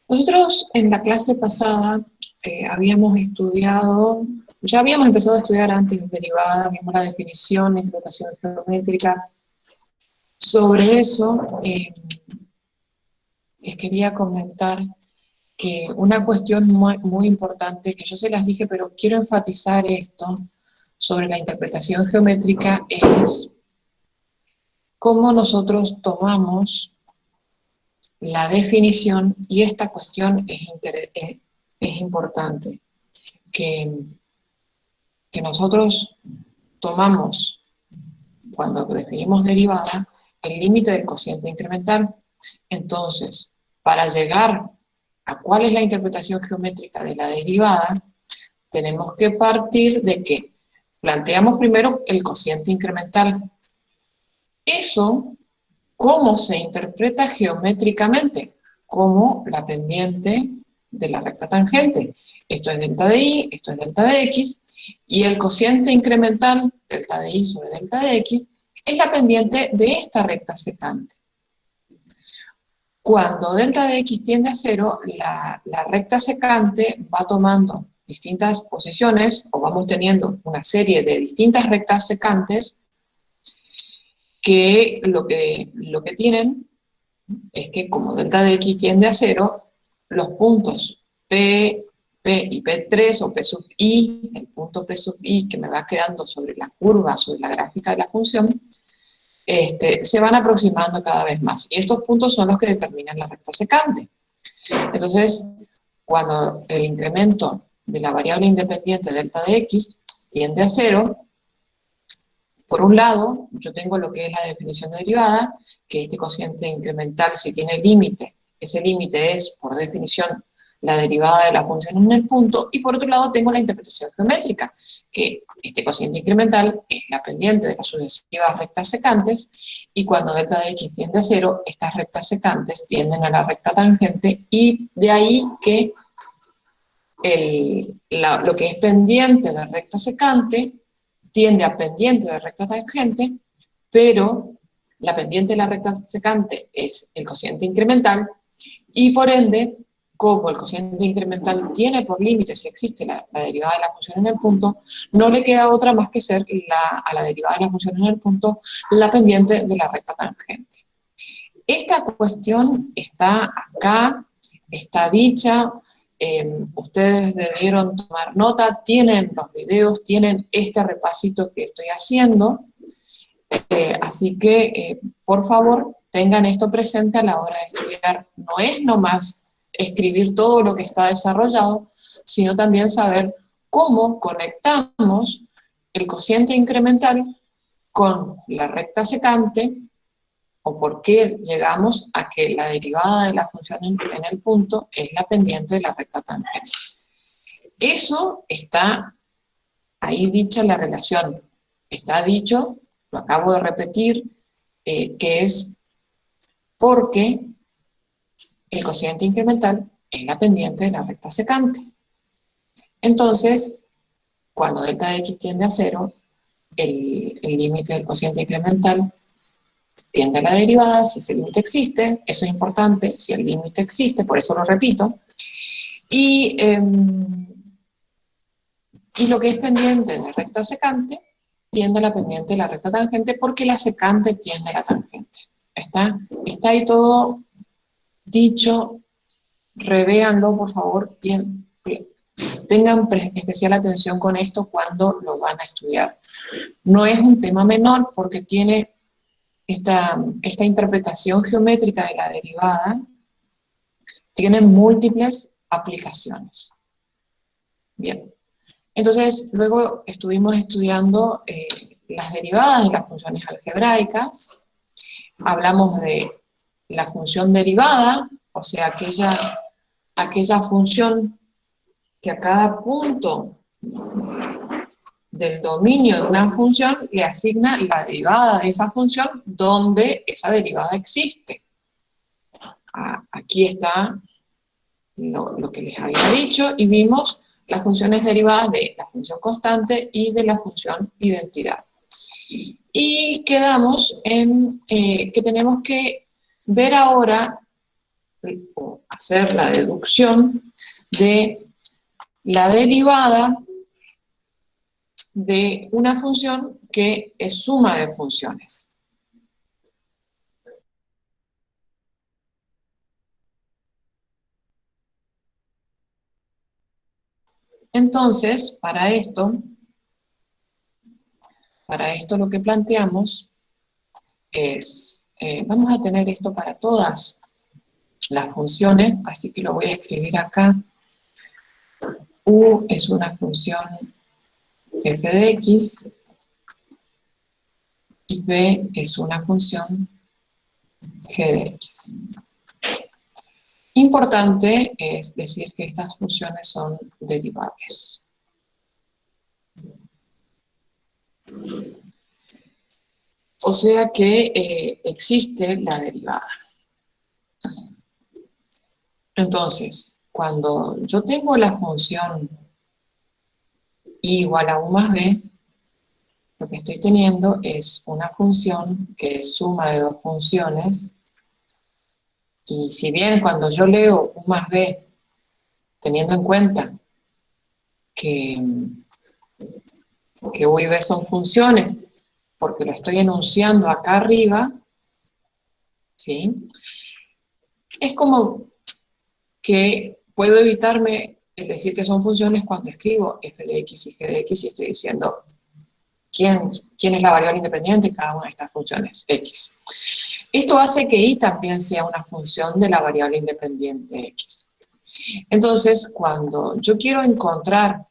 Nosotros en la clase pasada habíamos estudiado, ya habíamos empezado a estudiar antes derivada, vimos la definición, la interpretación geométrica. Sobre eso les quería comentar que una cuestión muy importante, que yo se las dije, pero quiero enfatizar esto sobre la interpretación geométrica, es cómo nosotros tomamos la definición, y esta cuestión es importante, que, que nosotros tomamos, cuando definimos derivada, el límite del cociente incremental. Entonces, para llegar a cuál es la interpretación geométrica de la derivada, tenemos que partir de que planteamos primero el cociente incremental. Eso, ¿cómo se interpreta geométricamente? Como la pendiente de la recta tangente. Esto es delta de y, esto es delta de x, y el cociente incremental, delta de y sobre delta de x, es la pendiente de esta recta secante. Cuando delta de x tiende a 0, la recta secante va tomando distintas posiciones, o vamos teniendo una serie de distintas rectas secantes, que lo que tienen es que como delta de x tiende a 0, los puntos P y P3 o P sub i, el punto P sub i que me va quedando sobre la curva, sobre la gráfica de la función, se van aproximando cada vez más. Y estos puntos son los que determinan la recta secante. Entonces, cuando el incremento de la variable independiente delta de x tiende a 0, por un lado, yo tengo lo que es la definición de derivada, que este cociente incremental, si tiene límite, ese límite es, por definición, la derivada de la función en el punto, y por otro lado tengo la interpretación geométrica, que este cociente incremental es la pendiente de las sucesivas rectas secantes, y cuando delta de x tiende a 0, estas rectas secantes tienden a la recta tangente, y de ahí que lo que es pendiente de recta secante tiende a pendiente de recta tangente, pero la pendiente de la recta secante es el cociente incremental, y por ende, como el cociente incremental tiene por límite, si existe la derivada de la función en el punto, no le queda otra más que ser a la derivada de la función en el punto la pendiente de la recta tangente. Esta cuestión está acá, está dicha, ustedes debieron tomar nota, tienen los videos, tienen este repasito que estoy haciendo, así que por favor tengan esto presente a la hora de estudiar. No es nomás escribir todo lo que está desarrollado, sino también saber cómo conectamos el cociente incremental con la recta secante, o por qué llegamos a que la derivada de la función en el punto es la pendiente de la recta tangente. Eso está ahí dicha la relación. Está dicho, lo acabo de repetir, que es porque el cociente incremental es la pendiente de la recta secante. Entonces, cuando delta de x tiende a 0, el límite del cociente incremental tiende a la derivada, si ese límite existe, eso es importante, si el límite existe, por eso lo repito, y lo que es pendiente de recta secante tiende a la pendiente de la recta tangente, porque la secante tiende a la tangente. Está ahí todo dicho, revéanlo por favor, bien, tengan especial atención con esto cuando lo van a estudiar. No es un tema menor porque tiene esta interpretación geométrica de la derivada, tiene múltiples aplicaciones. Bien, entonces luego estuvimos estudiando las derivadas de las funciones algebraicas, hablamos de la función derivada, o sea, aquella función que a cada punto del dominio de una función le asigna la derivada de esa función donde esa derivada existe. Aquí está lo que les había dicho, y vimos las funciones derivadas de la función constante y de la función identidad. Y quedamos en que tenemos que ver ahora o hacer la deducción de la derivada de una función que es suma de funciones. Entonces, para esto lo que planteamos es, vamos a tener esto para todas las funciones, así que lo voy a escribir acá. U es una función f de x y b es una función g de x. Importante es decir que estas funciones son derivables. O sea que existe la derivada. Entonces, cuando yo tengo la función y igual a u más b, lo que estoy teniendo es una función que es suma de dos funciones, y si bien cuando yo leo u más b, teniendo en cuenta que u y b son funciones, porque lo estoy enunciando acá arriba, ¿sí? Es como que puedo evitarme el decir que son funciones cuando escribo f de x y g de x y estoy diciendo quién es la variable independiente de cada una de estas funciones x. Esto hace que y también sea una función de la variable independiente x. Entonces, cuando yo quiero encontrar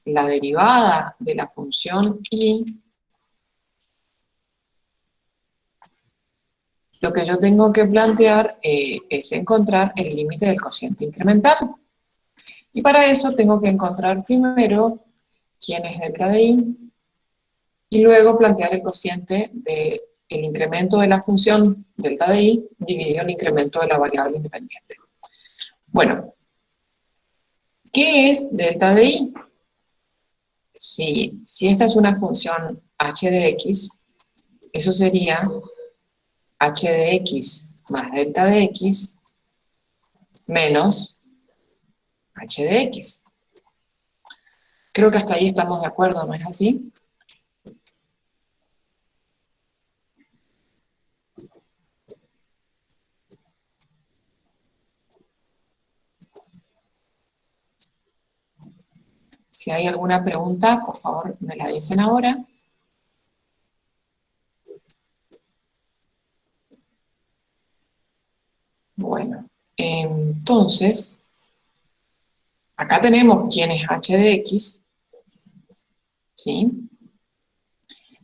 la derivada de la función y, lo que yo tengo que plantear es encontrar el límite del cociente incremental. Y para eso tengo que encontrar primero quién es delta de i, y luego plantear el cociente del incremento de la función delta de i dividido el incremento de la variable independiente. Bueno, ¿qué es delta de i? Si esta es una función h de x, eso sería h de x más delta de x menos h de x. Creo que hasta ahí estamos de acuerdo, ¿no es así? Si hay alguna pregunta, por favor, me la dicen ahora. Bueno, entonces, acá tenemos quién es h de x, ¿sí?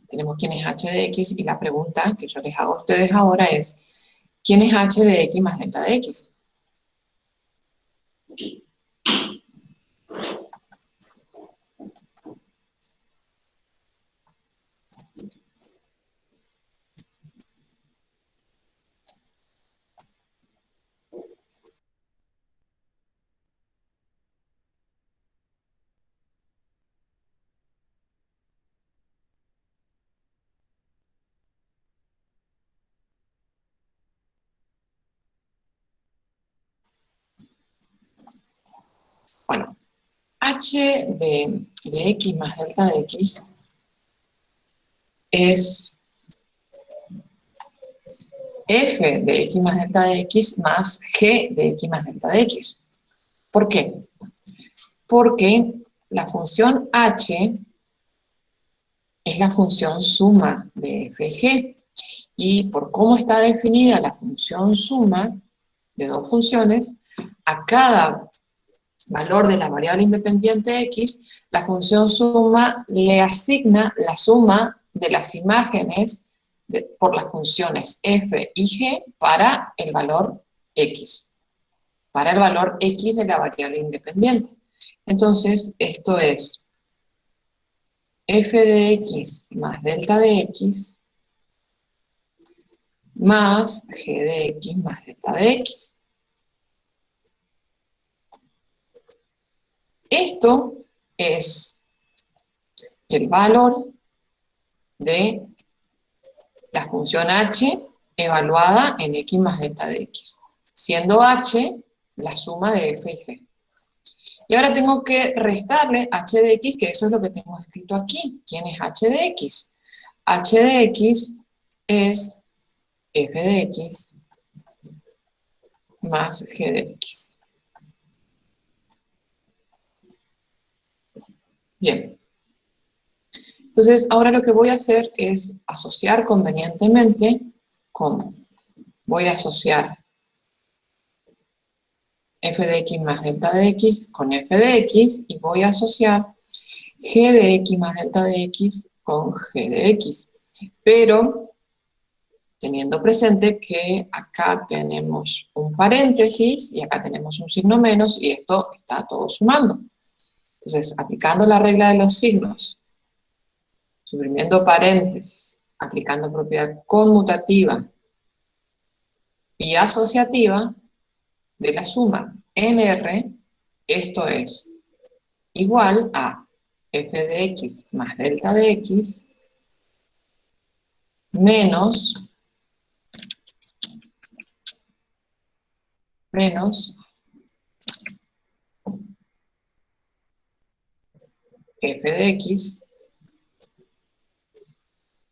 Tenemos quién es h de x, y la pregunta que yo les hago a ustedes ahora es, ¿quién es h de x más delta de x? Bueno, h de x más delta de x es f de x más delta de x más g de x más delta de x. ¿Por qué? Porque la función h es la función suma de f y g, y por cómo está definida la función suma de dos funciones, a cada valor de la variable independiente x, la función suma le asigna la suma de las imágenes por las funciones f y g para el valor x, para el valor x de la variable independiente. Entonces, esto es f de x más delta de x más g de x más delta de x. Esto es el valor de la función h evaluada en x más delta de x. siendo h la suma de f y g. Y ahora tengo que restarle h de x, que eso es lo que tengo escrito aquí. ¿Quién es h de x? H de x es f de x más g de x. Bien. Entonces, ahora lo que voy a hacer es asociar convenientemente con, voy a asociar f de x más delta de x con f de x y voy a asociar g de x más delta de x con g de x. Pero teniendo presente que acá tenemos un paréntesis y acá tenemos un signo menos y esto está todo sumando. Entonces, aplicando la regla de los signos, suprimiendo paréntesis, aplicando propiedad conmutativa y asociativa de la suma NR, esto es igual a f de x más delta de x menos f de x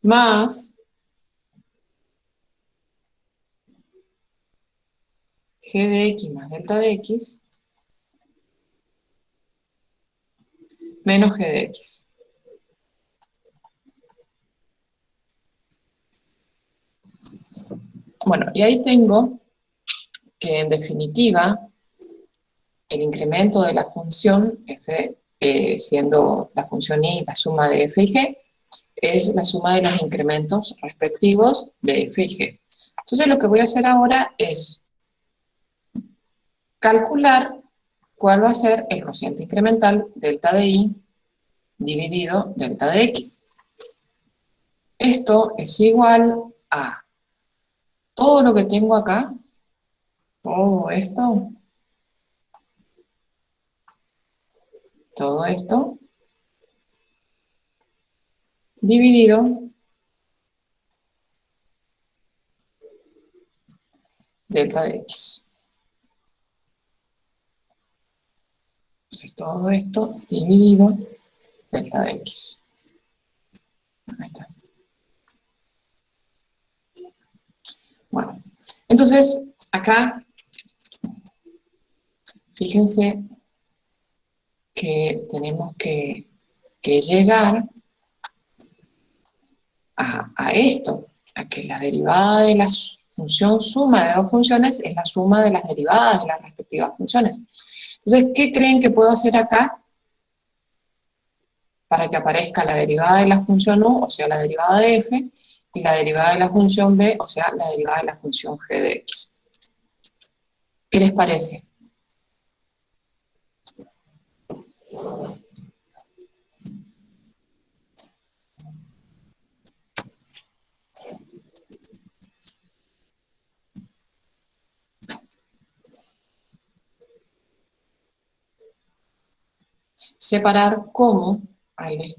más g de x más delta de x menos g de x. Bueno, y ahí tengo que en definitiva el incremento de la función f, siendo la función y la suma de f y g, es la suma de los incrementos respectivos de f y g. Entonces lo que voy a hacer ahora es calcular cuál va a ser el cociente incremental delta de y dividido delta de x. Esto es igual a todo lo que tengo acá, todo esto, dividido delta de x. Entonces todo esto dividido delta de x. Ahí está. Bueno, entonces acá, fíjense que tenemos que llegar a esto, a que la derivada de la función suma de dos funciones es la suma de las derivadas de las respectivas funciones. Entonces, ¿qué creen que puedo hacer acá para que aparezca la derivada de la función u, o sea, la derivada de f, y la derivada de la función b, o sea, la derivada de la función g de x? ¿Qué les parece? Separar cómo, Ale.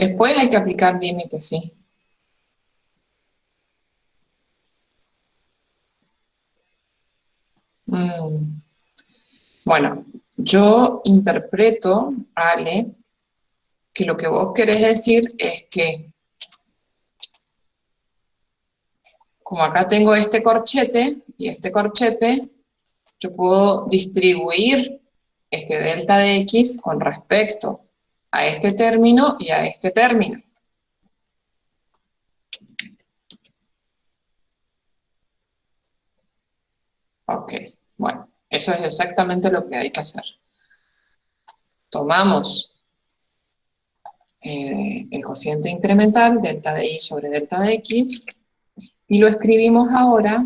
Después hay que aplicar límites, sí. Bueno, yo interpreto, Ale, que lo que vos querés decir es que, como acá tengo este corchete y este corchete, yo puedo distribuir este delta de x con respecto a este término y a este término. Ok, bueno, eso es exactamente lo que hay que hacer. Tomamos el cociente incremental, delta de y sobre delta de x, y lo escribimos ahora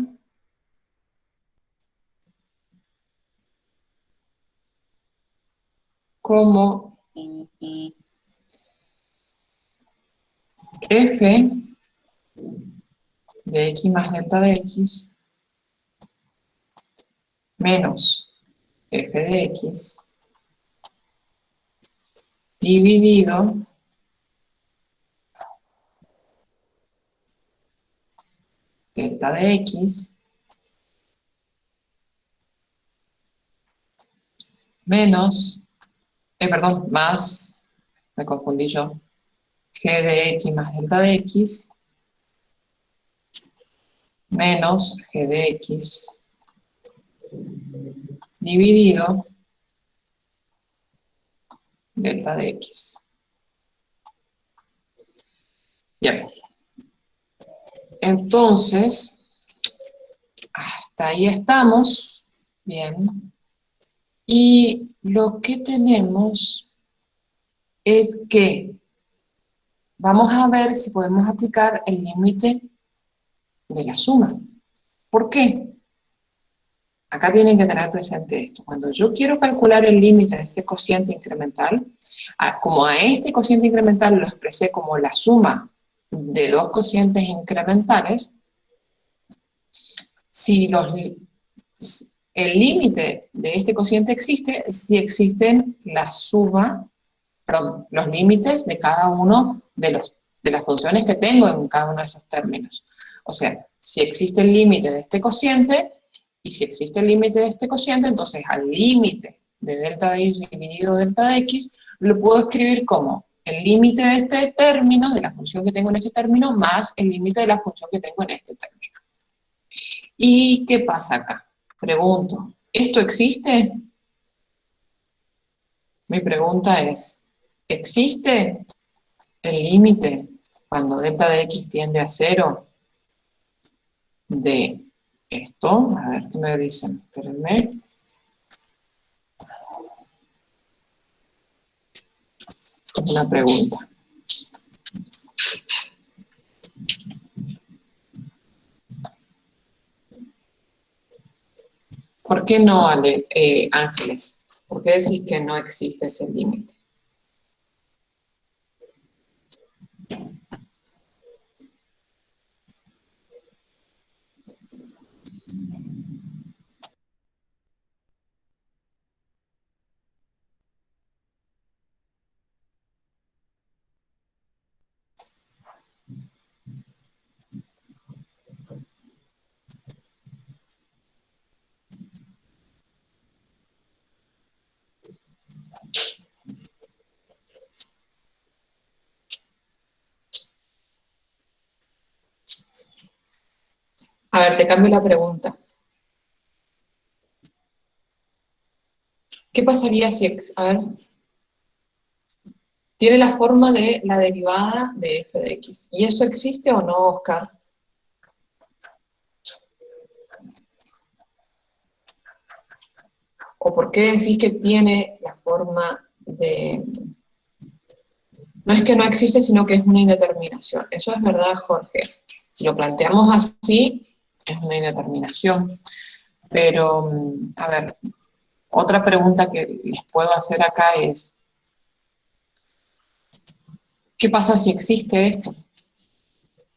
como f de x más delta de x menos f de x dividido delta de x menos, perdón, más, me confundí yo, g de x más delta de x menos g de x dividido delta de x. Bien, entonces, hasta ahí estamos, bien, y lo que tenemos es que vamos a ver si podemos aplicar el límite de la suma. ¿Por qué? Acá tienen que tener presente esto. Cuando yo quiero calcular el límite de este cociente incremental, como a este cociente incremental lo expresé como la suma de dos cocientes incrementales, si el límite de este cociente existe, si existen la suma, perdón, los límites de cada uno de las funciones que tengo en cada uno de esos términos. O sea, si existe el límite de este cociente, y si existe el límite de este cociente, entonces al límite de delta de y dividido delta de x, lo puedo escribir como el límite de este término, de la función que tengo en este término, más el límite de la función que tengo en este término. ¿Y qué pasa acá? Pregunto, ¿esto existe? Mi pregunta es, ¿existe el límite cuando delta de x tiende a 0 de esto? A ver, ¿qué me dicen? Espérenme. Es una pregunta. ¿Por qué no, Ángeles? ¿Por qué decís que no existe ese límite? A ver, te cambio la pregunta. ¿Qué pasaría si, a ver, tiene la forma de la derivada de f de x? ¿Y eso existe o no, Oscar? ¿O por qué decís que tiene la forma de... No es que no existe, sino que es una indeterminación. Eso es verdad, Jorge. Si lo planteamos así, es una indeterminación. Pero, a ver, otra pregunta que les puedo hacer acá es, ¿qué pasa si existe esto?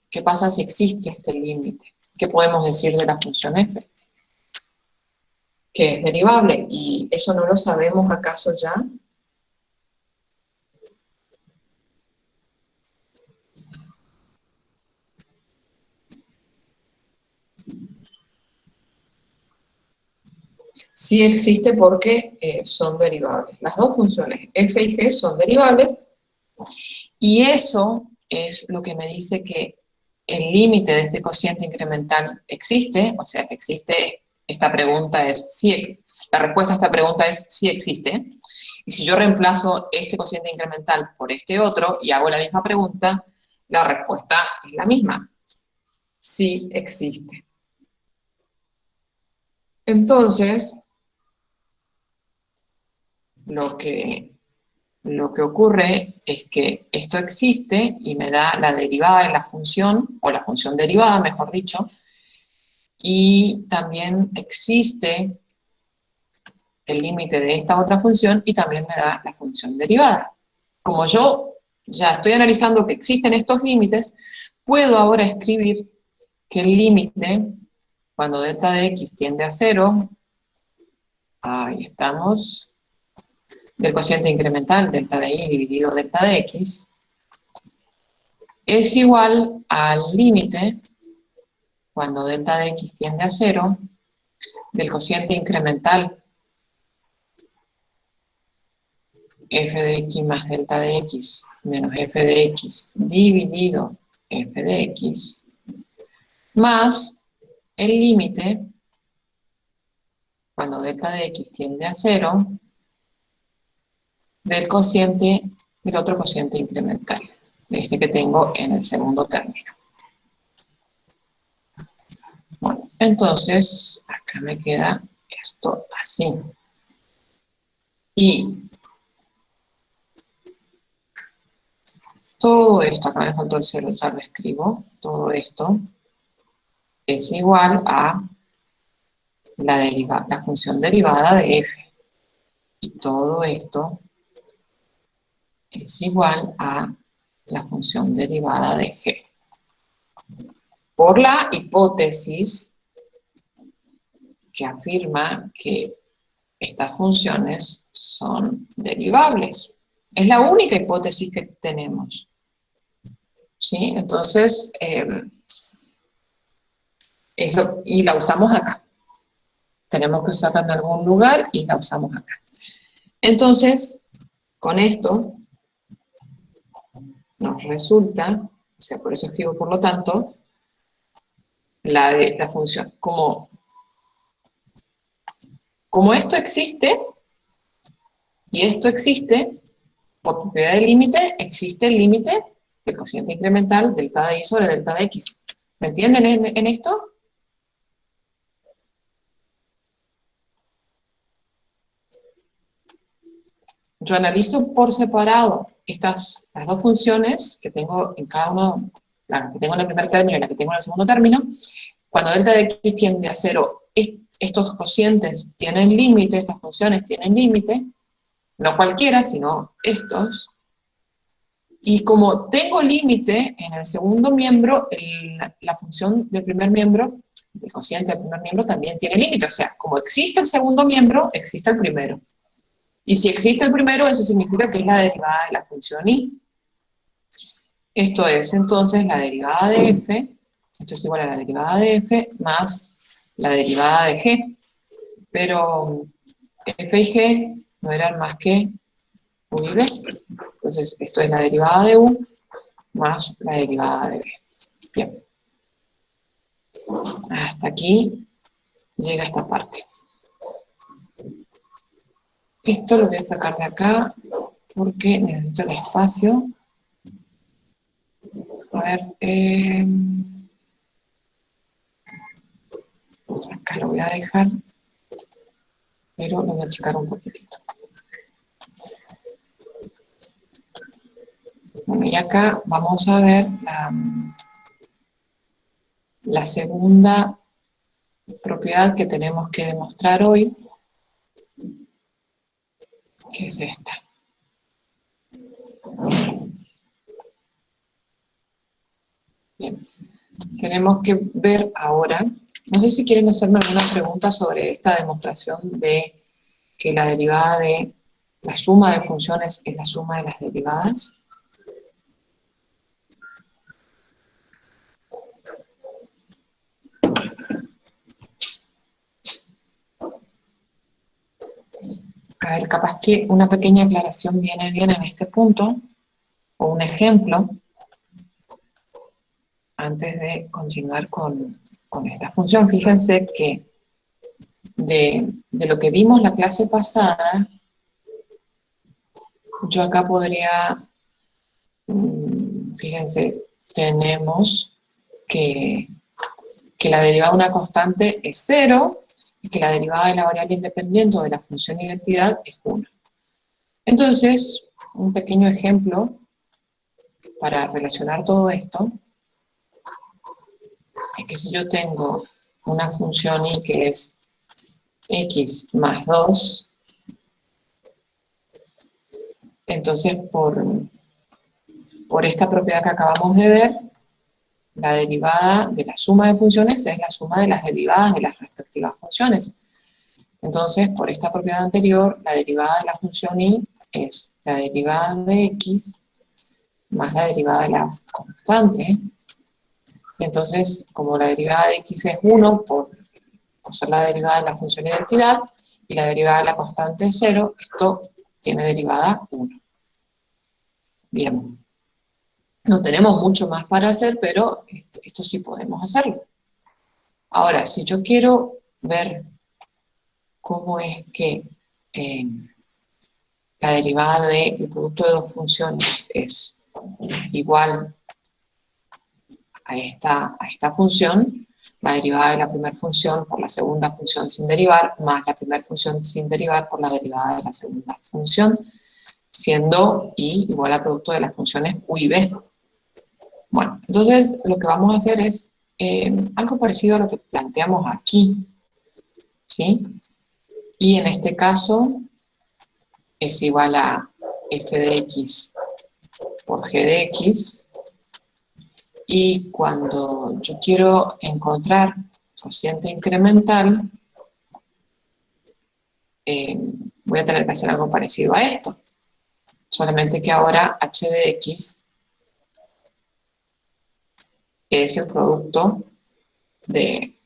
¿Qué pasa si existe este límite? ¿Qué podemos decir de la función f? Que es derivable, ¿y eso no lo sabemos acaso ya? Sí existe porque son derivables. Las dos funciones, f y g, son derivables, y eso es lo que me dice que el límite de este cociente incremental existe, o sea que existe, esta pregunta es si, la respuesta a esta pregunta es si existe, y si yo reemplazo este cociente incremental por este otro y hago la misma pregunta, la respuesta es la misma, sí existe. Entonces, lo que lo que ocurre es que esto existe y me da la derivada de la función, o la función derivada, mejor dicho, y también existe el límite de esta otra función y también me da la función derivada. Como yo ya estoy analizando que existen estos límites, puedo ahora escribir que el límite, cuando delta de x tiende a 0, ahí estamos, del cociente incremental delta de y dividido delta de x, es igual al límite, cuando delta de x tiende a 0, del cociente incremental f de x más delta de x menos f de x dividido f de x, más el límite, cuando delta de x tiende a 0, del otro cociente incremental, de este que tengo en el segundo término. Bueno, entonces, acá me queda esto así. Y todo esto, acá me faltó el 0, ya lo escribo, todo esto es igual a la función derivada de f. Y todo esto es igual a la función derivada de g. Por la hipótesis que afirma que estas funciones son derivables. Es la única hipótesis que tenemos. ¿Sí? Entonces, y la usamos acá. Tenemos que usarla en algún lugar y la usamos acá. Entonces, con esto nos resulta, o sea, por eso escribo por lo tanto, la función. Como esto existe, y esto existe, por propiedad del límite, existe el límite del cociente incremental delta de y sobre delta de x. ¿Me entienden en esto? Yo analizo por separado las dos funciones que tengo en cada uno, la que tengo en el primer término y la que tengo en el segundo término. Cuando delta de x tiende a 0, estos cocientes tienen límite, estas funciones tienen límite, no cualquiera, sino estos. Y como tengo límite en el segundo miembro, la función del primer miembro, el cociente del primer miembro también tiene límite. O sea, como existe el segundo miembro, existe el primero. Y si existe el primero, eso significa que es la derivada de la función y. Esto es entonces la derivada de f, esto es igual a la derivada de f más la derivada de g. Pero f y g no eran más que u y b. Entonces esto es la derivada de u más la derivada de b. Bien. Hasta aquí llega esta parte. Esto lo voy a sacar de acá porque necesito el espacio. A ver, acá lo voy a dejar, pero lo voy a achicar un poquitito. Bueno, y acá vamos a ver la segunda propiedad que tenemos que demostrar hoy, que es esta. Bien, tenemos que ver ahora, no sé si quieren hacerme alguna pregunta sobre esta demostración de que la derivada de la suma de funciones es la suma de las derivadas. A ver, capaz que una pequeña aclaración viene bien en este punto, o un ejemplo, antes de continuar con esta función. Fíjense que de lo que vimos la clase pasada, yo acá podría, fíjense, tenemos que la derivada de una constante es 0 y que la derivada de la variable independiente o de la función identidad es 1. Entonces, un pequeño ejemplo para relacionar todo esto. Es que si yo tengo una función y que es x más 2, entonces por esta propiedad que acabamos de ver, la derivada de la suma de funciones es la suma de las derivadas de las respectivas funciones. Entonces, por esta propiedad anterior, la derivada de la función y es la derivada de x más la derivada de la constante. Y entonces, como la derivada de x es 1 por ser la derivada de la función identidad y la derivada de la constante es 0, esto tiene derivada 1. Bien. No tenemos mucho más para hacer, pero esto sí podemos hacerlo. Ahora, si yo quiero ver cómo es que la derivada del producto de dos funciones es igual a esta función, la derivada de la primera función por la segunda función sin derivar, más la primera función sin derivar por la derivada de la segunda función, siendo y igual al producto de las funciones u y b. Bueno, entonces lo que vamos a hacer es algo parecido a lo que planteamos aquí, ¿sí? Y en este caso es igual a f de x por g de x, y cuando yo quiero encontrar cociente incremental, voy a tener que hacer algo parecido a esto, solamente que ahora h de x es el producto de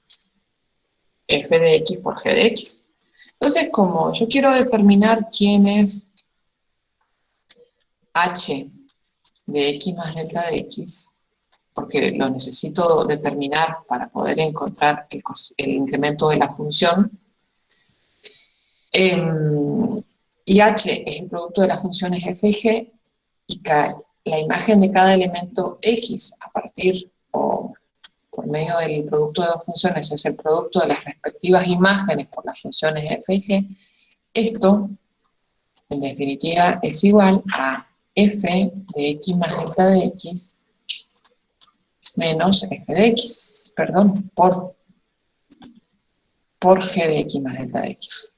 f de x por g de x. Entonces, como yo quiero determinar quién es h de x más delta de x, porque lo necesito determinar para poder encontrar el incremento de la función, y h es el producto de las funciones f y g, y la imagen de cada elemento x a partir o por medio del producto de dos funciones es el producto de las respectivas imágenes por las funciones f y g, esto en definitiva es igual a f de x más delta de x menos f de x, perdón, por g de x más delta de x.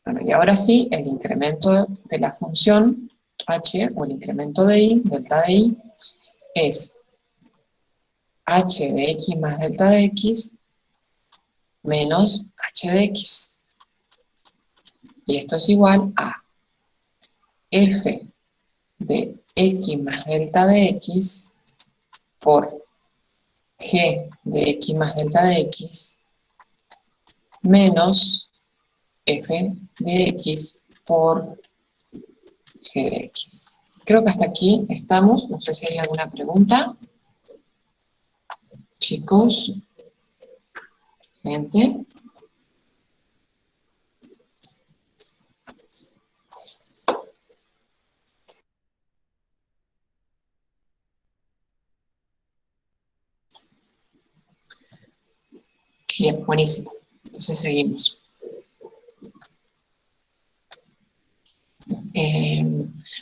Bueno, y ahora sí, el incremento de la función h, o el incremento de y, delta de y, es h de x más delta de x menos h de x. Y esto es igual a f de x más delta de x por g de x más delta de x menos f de x por g de x. Creo que hasta aquí estamos. No sé si hay alguna pregunta. Chicos, gente. Bien, buenísimo. Entonces seguimos.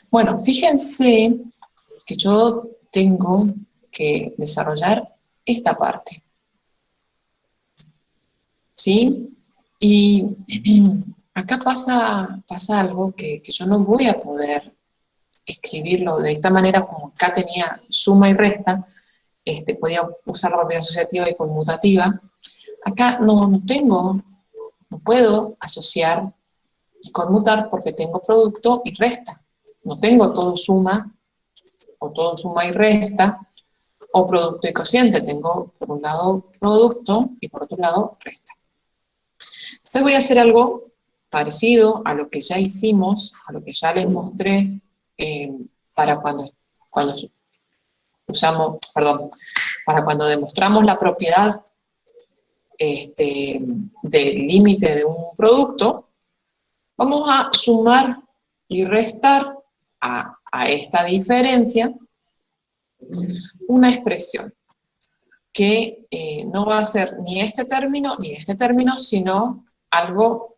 Bueno, fíjense que yo tengo que desarrollar esta parte, ¿sí? Y acá pasa algo que yo no voy a poder escribirlo de esta manera, como acá tenía suma y resta, podía usar la propiedad asociativa y conmutativa. Acá no puedo asociar y conmutar porque tengo producto y resta. No tengo todo suma, o todo suma y resta, o producto y cociente. Tengo por un lado producto y por otro lado resta. Entonces voy a hacer algo parecido a lo que ya hicimos, a lo que ya les mostré para cuando usamos, perdón, para cuando demostramos la propiedad del límite de un producto. Vamos a sumar y restar a esta diferencia una expresión que no va a ser ni este término, sino algo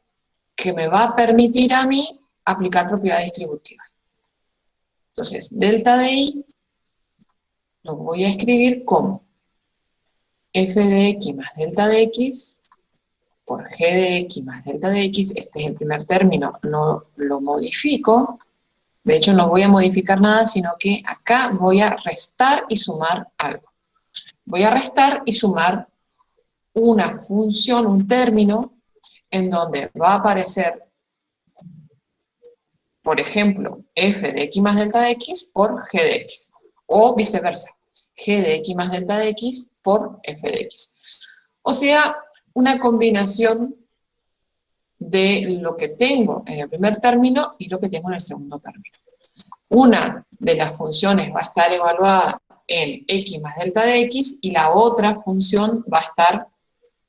que me va a permitir a mí aplicar propiedad distributiva. Entonces, delta de i lo voy a escribir como f de x más delta de x por g de x más delta de x. Este es el primer término, no lo modifico. De hecho, no voy a modificar nada, sino que acá voy a restar y sumar algo. Voy a restar y sumar una función, un término, en donde va a aparecer, por ejemplo, f de x más delta de x por g de x, o viceversa, g de x más delta de x por f de x. O sea, una combinación de lo que tengo en el primer término y lo que tengo en el segundo término. Una de las funciones va a estar evaluada en x más delta de x y la otra función va a estar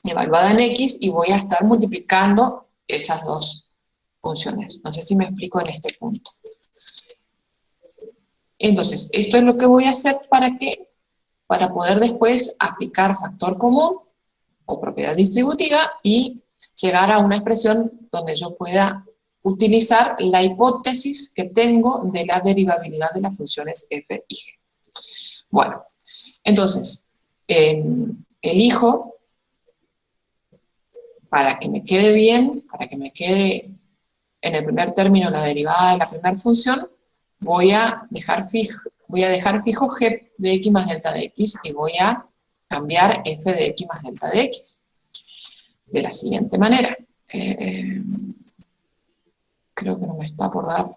evaluada en x y voy a estar multiplicando esas dos funciones. No sé si me explico en este punto. Entonces, esto es lo que voy a hacer ¿para qué? Para poder después aplicar factor común o propiedad distributiva y llegar a una expresión donde yo pueda utilizar la hipótesis que tengo de la derivabilidad de las funciones f y g. Bueno, entonces, elijo, para que me quede bien, para que me quede en el primer término la derivada de la primera función, voy a dejar fijo g de x más delta de x y voy a cambiar f de x más delta de x. De la siguiente manera. Creo que no me está por dar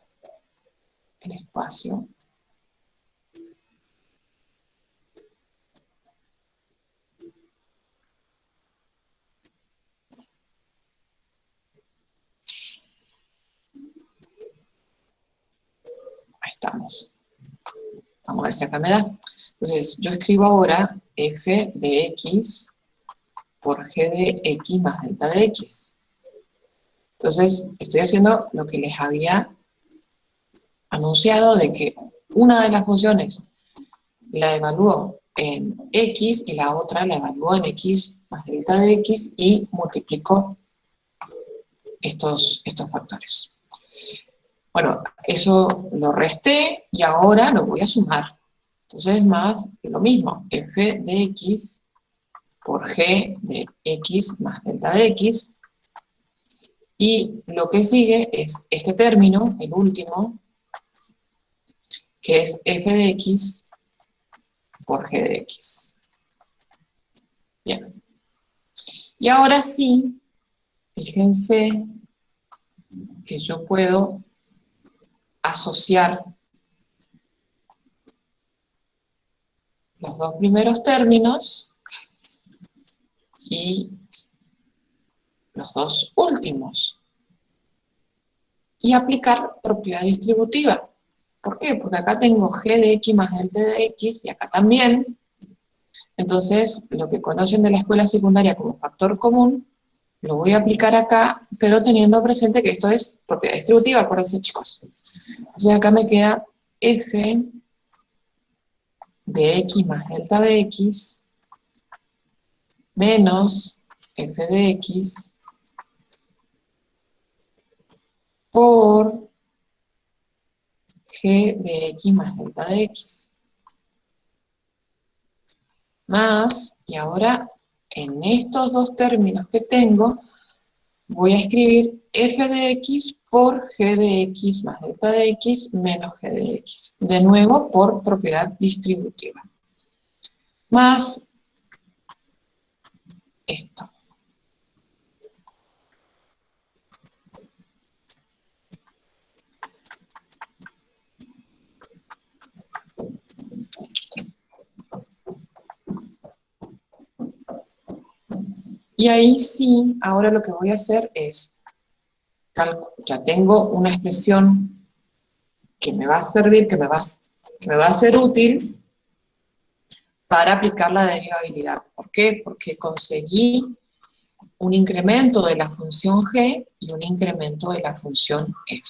el espacio. Ahí estamos. Vamos a ver si acá me da. Entonces, yo escribo ahora f de x por g de x más delta de x. Entonces, estoy haciendo lo que les había anunciado de que una de las funciones la evalúo en x y la otra la evalúo en x más delta de x y multiplico estos factores. Bueno, eso lo resté y ahora lo voy a sumar. Entonces es más lo mismo, f de x por g de x más delta de x. Y lo que sigue es este término, el último, que es f de x por g de x. Bien. Y ahora sí, fíjense que yo puedo asociar los dos primeros términos y los dos últimos. Y aplicar propiedad distributiva. ¿Por qué? Porque acá tengo g de x más delta de x y acá también. Entonces, lo que conocen de la escuela secundaria como factor común, lo voy a aplicar acá, pero teniendo presente que esto es propiedad distributiva, acuérdense chicos. Entonces acá me queda f de x más delta de x menos f de x por g de x más delta de x. Más, y ahora en estos dos términos que tengo, voy a escribir f de x por g de x más delta de x menos g de x. De nuevo, por propiedad distributiva. Más esto. Y ahí sí, ahora lo que voy a hacer es, ya tengo una expresión que me va a servir, que me va a ser útil para aplicar la derivabilidad. ¿Por qué? Porque conseguí un incremento de la función g y un incremento de la función f.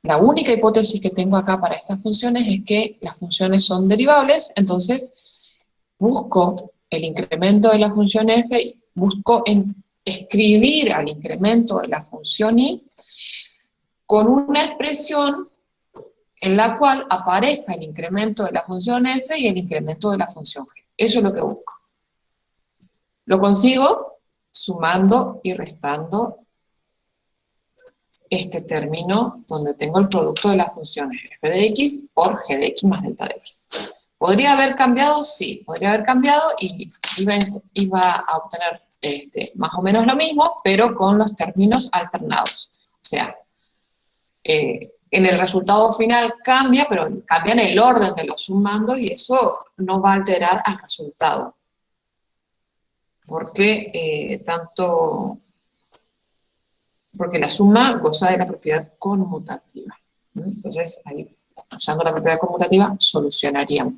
la única hipótesis que tengo acá para estas funciones es que las funciones son derivables, entonces busco el incremento de la función f, busco escribir al incremento de la función y con una expresión en la cual aparezca el incremento de la función f y el incremento de la función g. Eso es lo que busco. Lo consigo sumando y restando este término donde tengo el producto de las funciones f de x por g de x más delta de x. ¿Podría haber cambiado? Sí, podría haber cambiado y iba a obtener más o menos lo mismo, pero con los términos alternados. O sea, en el resultado final cambia, pero cambia en el orden de los sumandos y eso no va a alterar al resultado. Porque porque la suma goza de la propiedad conmutativa. Entonces, ahí, usando la propiedad conmutativa, solucionaríamos.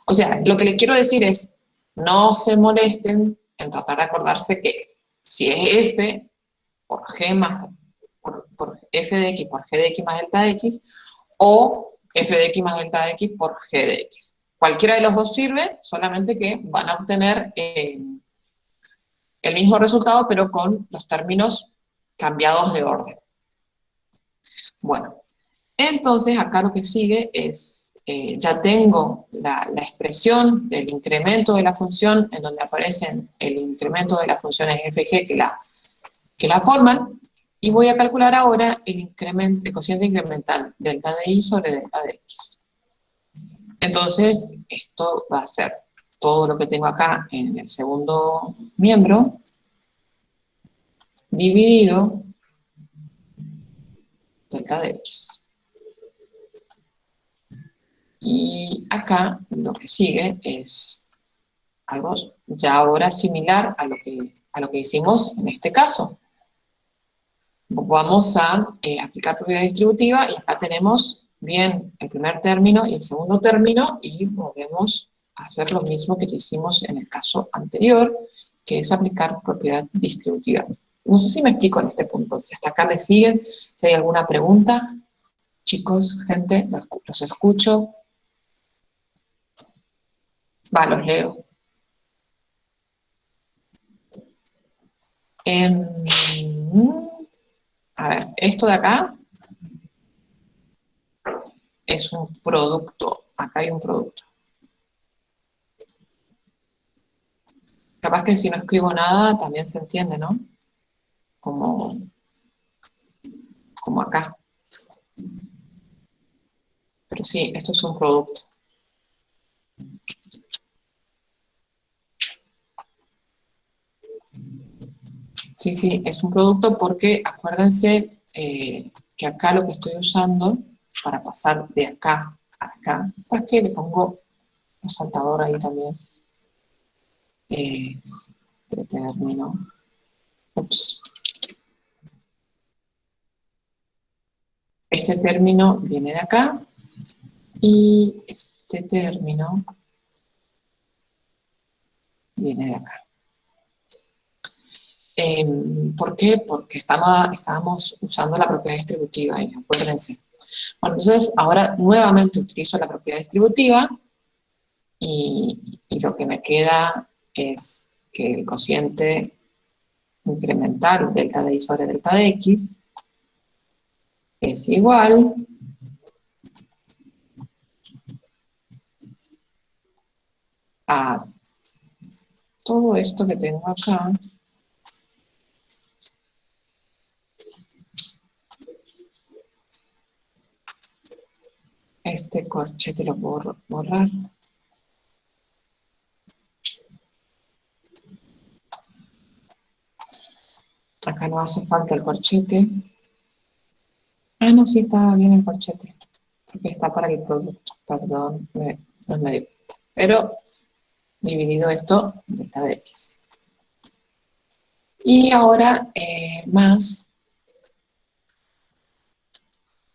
O sea, lo que les quiero decir es, no se molesten en tratar de acordarse que si es f por g más, por f de x por g de x más delta de x, o f de x más delta de x por g de x. Cualquiera de los dos sirve, solamente que van a obtener el mismo resultado, pero con los términos cambiados de orden. Bueno, entonces acá lo que sigue es, ya tengo la expresión del incremento de la función, en donde aparecen el incremento de las funciones f y g que la forman, y voy a calcular ahora el cociente incremental delta de y sobre delta de x. Entonces, esto va a ser todo lo que tengo acá en el segundo miembro, dividido delta de x. Y acá lo que sigue es algo ya ahora similar a lo que hicimos en este caso. Vamos a aplicar propiedad distributiva y acá tenemos bien el primer término y el segundo término y volvemos a hacer lo mismo que hicimos en el caso anterior, que es aplicar propiedad distributiva. No sé si me explico en este punto, si hasta acá me siguen, si hay alguna pregunta. Chicos, gente, los escucho. Va, los leo. A ver, esto de acá es un producto. Acá hay un producto. Capaz que si no escribo nada también se entiende, ¿no? Como acá. Pero sí, esto es un producto. Sí, sí, es un producto porque acuérdense que acá lo que estoy usando para pasar de acá a acá, pues que le pongo un saltador ahí también. Este término. Ups. Este término viene de acá y este término viene de acá. ¿Por qué? Porque estábamos usando la propiedad distributiva, y acuérdense. Bueno, entonces ahora nuevamente utilizo la propiedad distributiva y lo que me queda es que el cociente incremental delta de y sobre delta de x es igual a todo esto que tengo acá, este corchete lo puedo borrar. Acá no hace falta el corchete. Ah, no, sí, estaba bien el corchete. Porque está para el producto. Perdón, no me di cuenta. Pero dividido esto, delta de x. Y ahora, más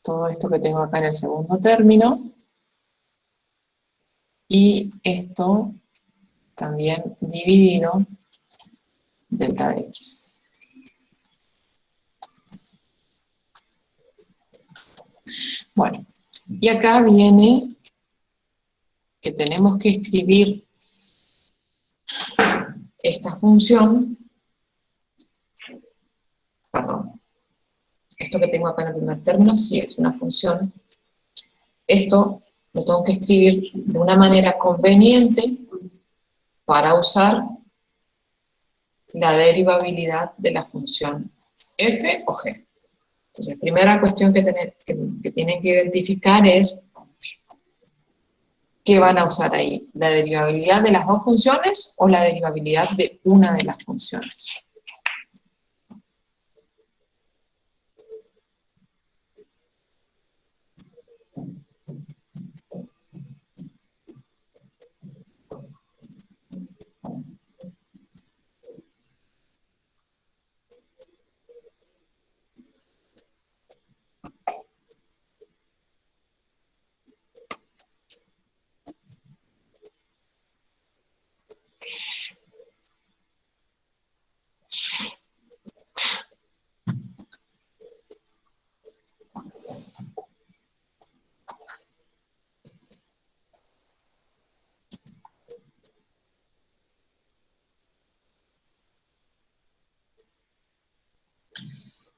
todo esto que tengo acá en el segundo término. Y esto también dividido delta de x. Bueno, y acá viene que tenemos que escribir esta función, perdón, esto que tengo acá en el primer término sí es una función. Esto lo tengo que escribir de una manera conveniente para usar la derivabilidad de la función f o g. Entonces, primera cuestión que tienen que identificar es ¿qué van a usar ahí? ¿La derivabilidad de las dos funciones o la derivabilidad de una de las funciones?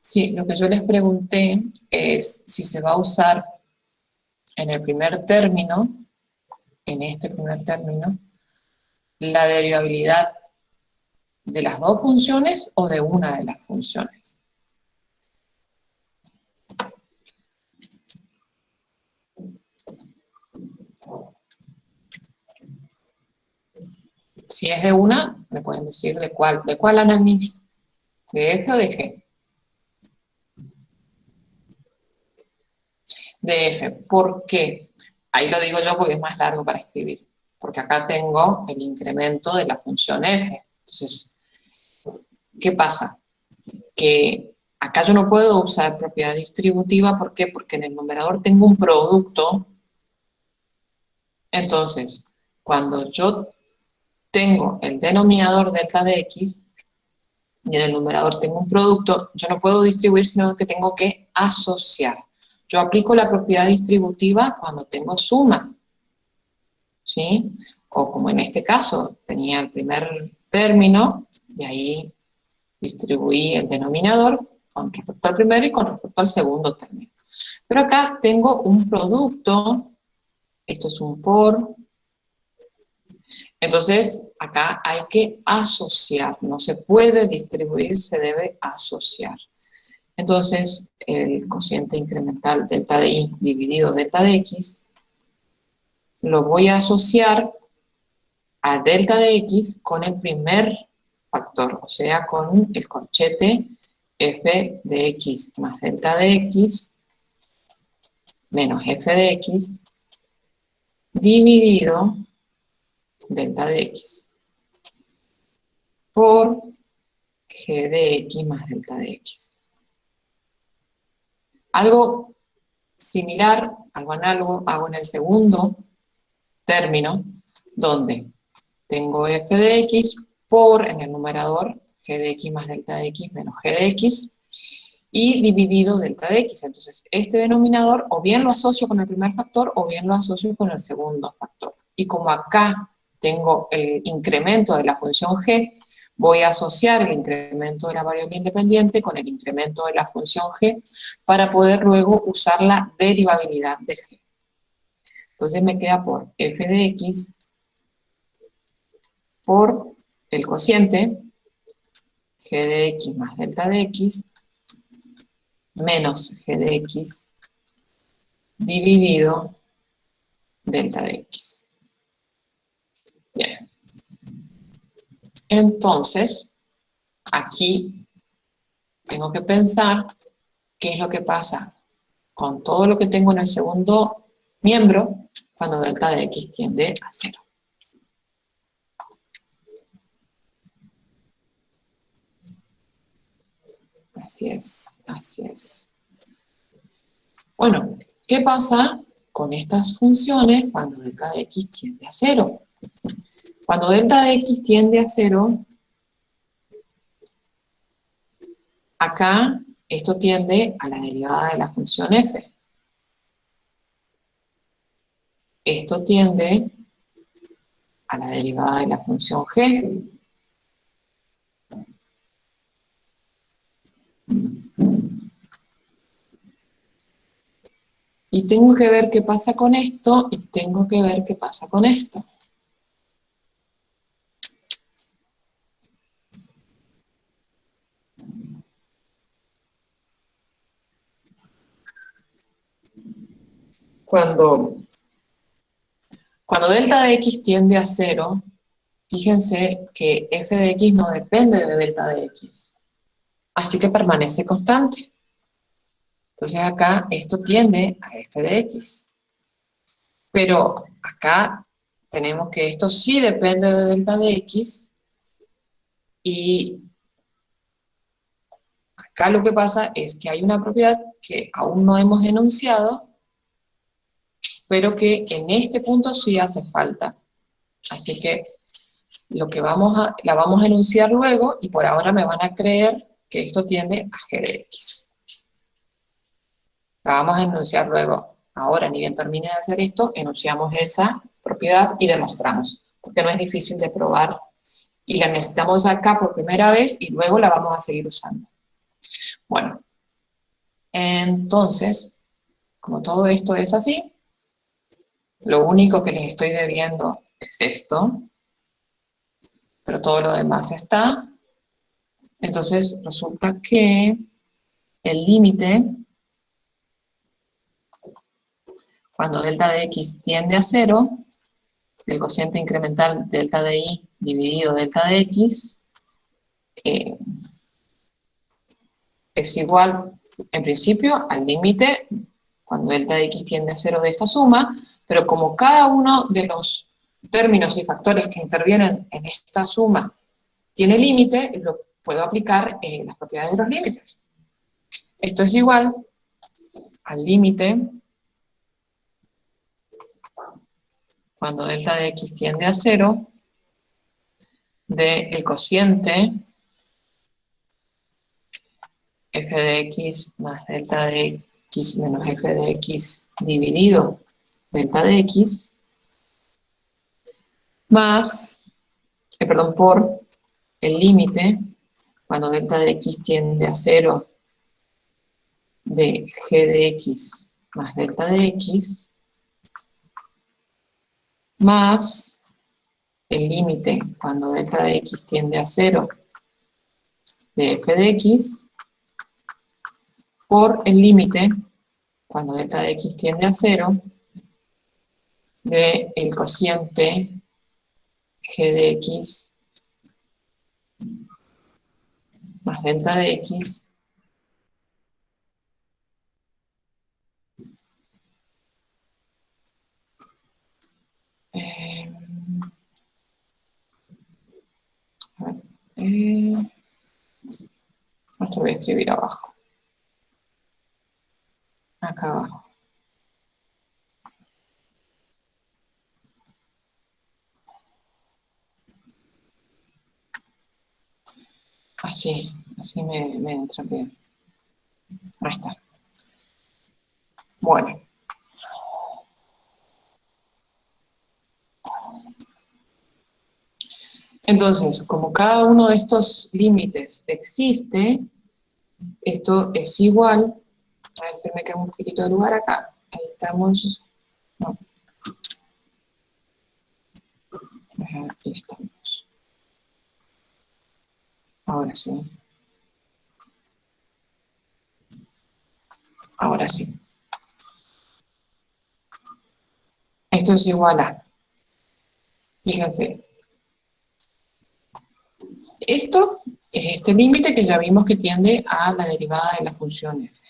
Sí, lo que yo les pregunté es si se va a usar en el primer término, en este primer término, la derivabilidad de las dos funciones o de una de las funciones. Si es de una, me pueden decir de cuál análisis, de F o de G. De F. ¿Por qué? Ahí lo digo yo porque es más largo para escribir. Porque acá tengo el incremento de la función F. Entonces, ¿qué pasa? Que acá yo no puedo usar propiedad distributiva. ¿Por qué? Porque en el numerador tengo un producto. Entonces, cuando yo tengo el denominador delta de x y en el numerador tengo un producto, yo no puedo distribuir, sino que tengo que asociar. Yo aplico la propiedad distributiva cuando tengo suma, ¿sí? O como en este caso, tenía el primer término, y ahí distribuí el denominador con respecto al primero y con respecto al segundo término. Pero acá tengo un producto, esto es un por, entonces acá hay que asociar, no se puede distribuir, se debe asociar. Entonces, el cociente incremental delta de y dividido delta de x, lo voy a asociar a delta de x con el primer factor, o sea, con el corchete f de x más delta de x menos f de x dividido delta de x por g de x más delta de x. Algo similar, algo análogo, hago en el segundo término, donde tengo f de x por, en el numerador, g de x más delta de x menos g de x, y dividido delta de x. Entonces, este denominador o bien lo asocio con el primer factor o bien lo asocio con el segundo factor. Y como acá tengo el incremento de la función g, voy a asociar el incremento de la variable independiente con el incremento de la función g para poder luego usar la derivabilidad de g. Entonces me queda por f de x por el cociente g de x más delta de x menos g de x dividido delta de x. Bien. Entonces, aquí tengo que pensar qué es lo que pasa con todo lo que tengo en el segundo miembro cuando delta de x tiende a 0. Así es, así es. Bueno, ¿qué pasa con estas funciones cuando delta de x tiende a 0? Cuando delta de x tiende a 0, acá esto tiende a la derivada de la función f. esto tiende a la derivada de la función g. Y tengo que ver qué pasa con esto, y tengo que ver qué pasa con esto. Cuando delta de x tiende a 0, fíjense que f de x no depende de delta de x. Así que permanece constante. Entonces acá esto tiende a f de x. Pero acá tenemos que esto sí depende de delta de x. Y acá lo que pasa es que hay una propiedad que aún no hemos enunciado, pero que en este punto sí hace falta. Así que la vamos a enunciar luego, y por ahora me van a creer que esto tiende a g de x. La vamos a enunciar luego. Ahora, ni bien termine de hacer esto, enunciamos esa propiedad y demostramos, porque no es difícil de probar, y la necesitamos acá por primera vez, y luego la vamos a seguir usando. Bueno, entonces, como todo esto es así, lo único que les estoy debiendo es esto, pero todo lo demás está. Entonces resulta que el límite, cuando delta de x tiende a 0, el cociente incremental delta de y dividido delta de x, es igual, en principio, al límite cuando delta de x tiende a 0 de esta suma, pero como cada uno de los términos y factores que intervienen en esta suma tiene límite, lo puedo aplicar las propiedades de los límites. Esto es igual al límite cuando delta de x tiende a 0 del cociente f de x más delta de x menos f de x dividido delta de x, más, por el límite cuando delta de x tiende a 0 de g de x más delta de x, más el límite cuando delta de x tiende a 0 de f de x, por el límite cuando delta de x tiende a 0 de el cociente g de x más delta de x esto voy a escribir abajo, acá abajo. Así me entra bien. Ahí está. Bueno. Entonces, como cada uno de estos límites existe, esto es igual. A ver, me queda un poquitito de lugar acá. Ahí estamos. No. Ahí estamos. Ahora sí. Ahora sí. Esto es igual a. Fíjense. Esto es este límite que ya vimos que tiende a la derivada de la función f.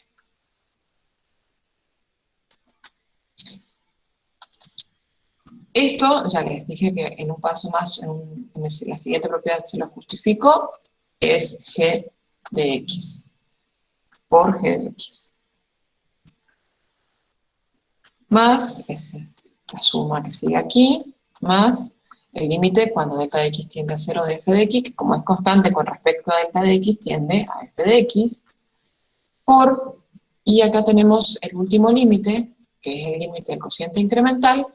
Esto, ya les dije que en un paso más, en la siguiente propiedad se lo justifico, es g de x, por g de x. Más, es la suma que sigue aquí, más el límite cuando delta de x tiende a 0 de f de x, que como es constante con respecto a delta de x, tiende a f de x, y acá tenemos el último límite, que es el límite del cociente incremental,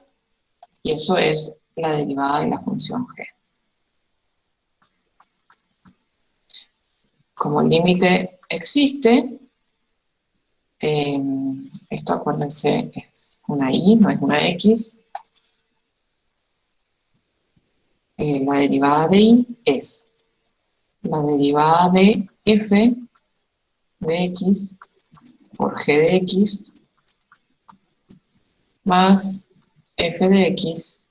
Y eso es la derivada de la función g. Como el límite existe, esto acuérdense es una y, no es una x. La derivada de y es la derivada de f de x por g de x más f de x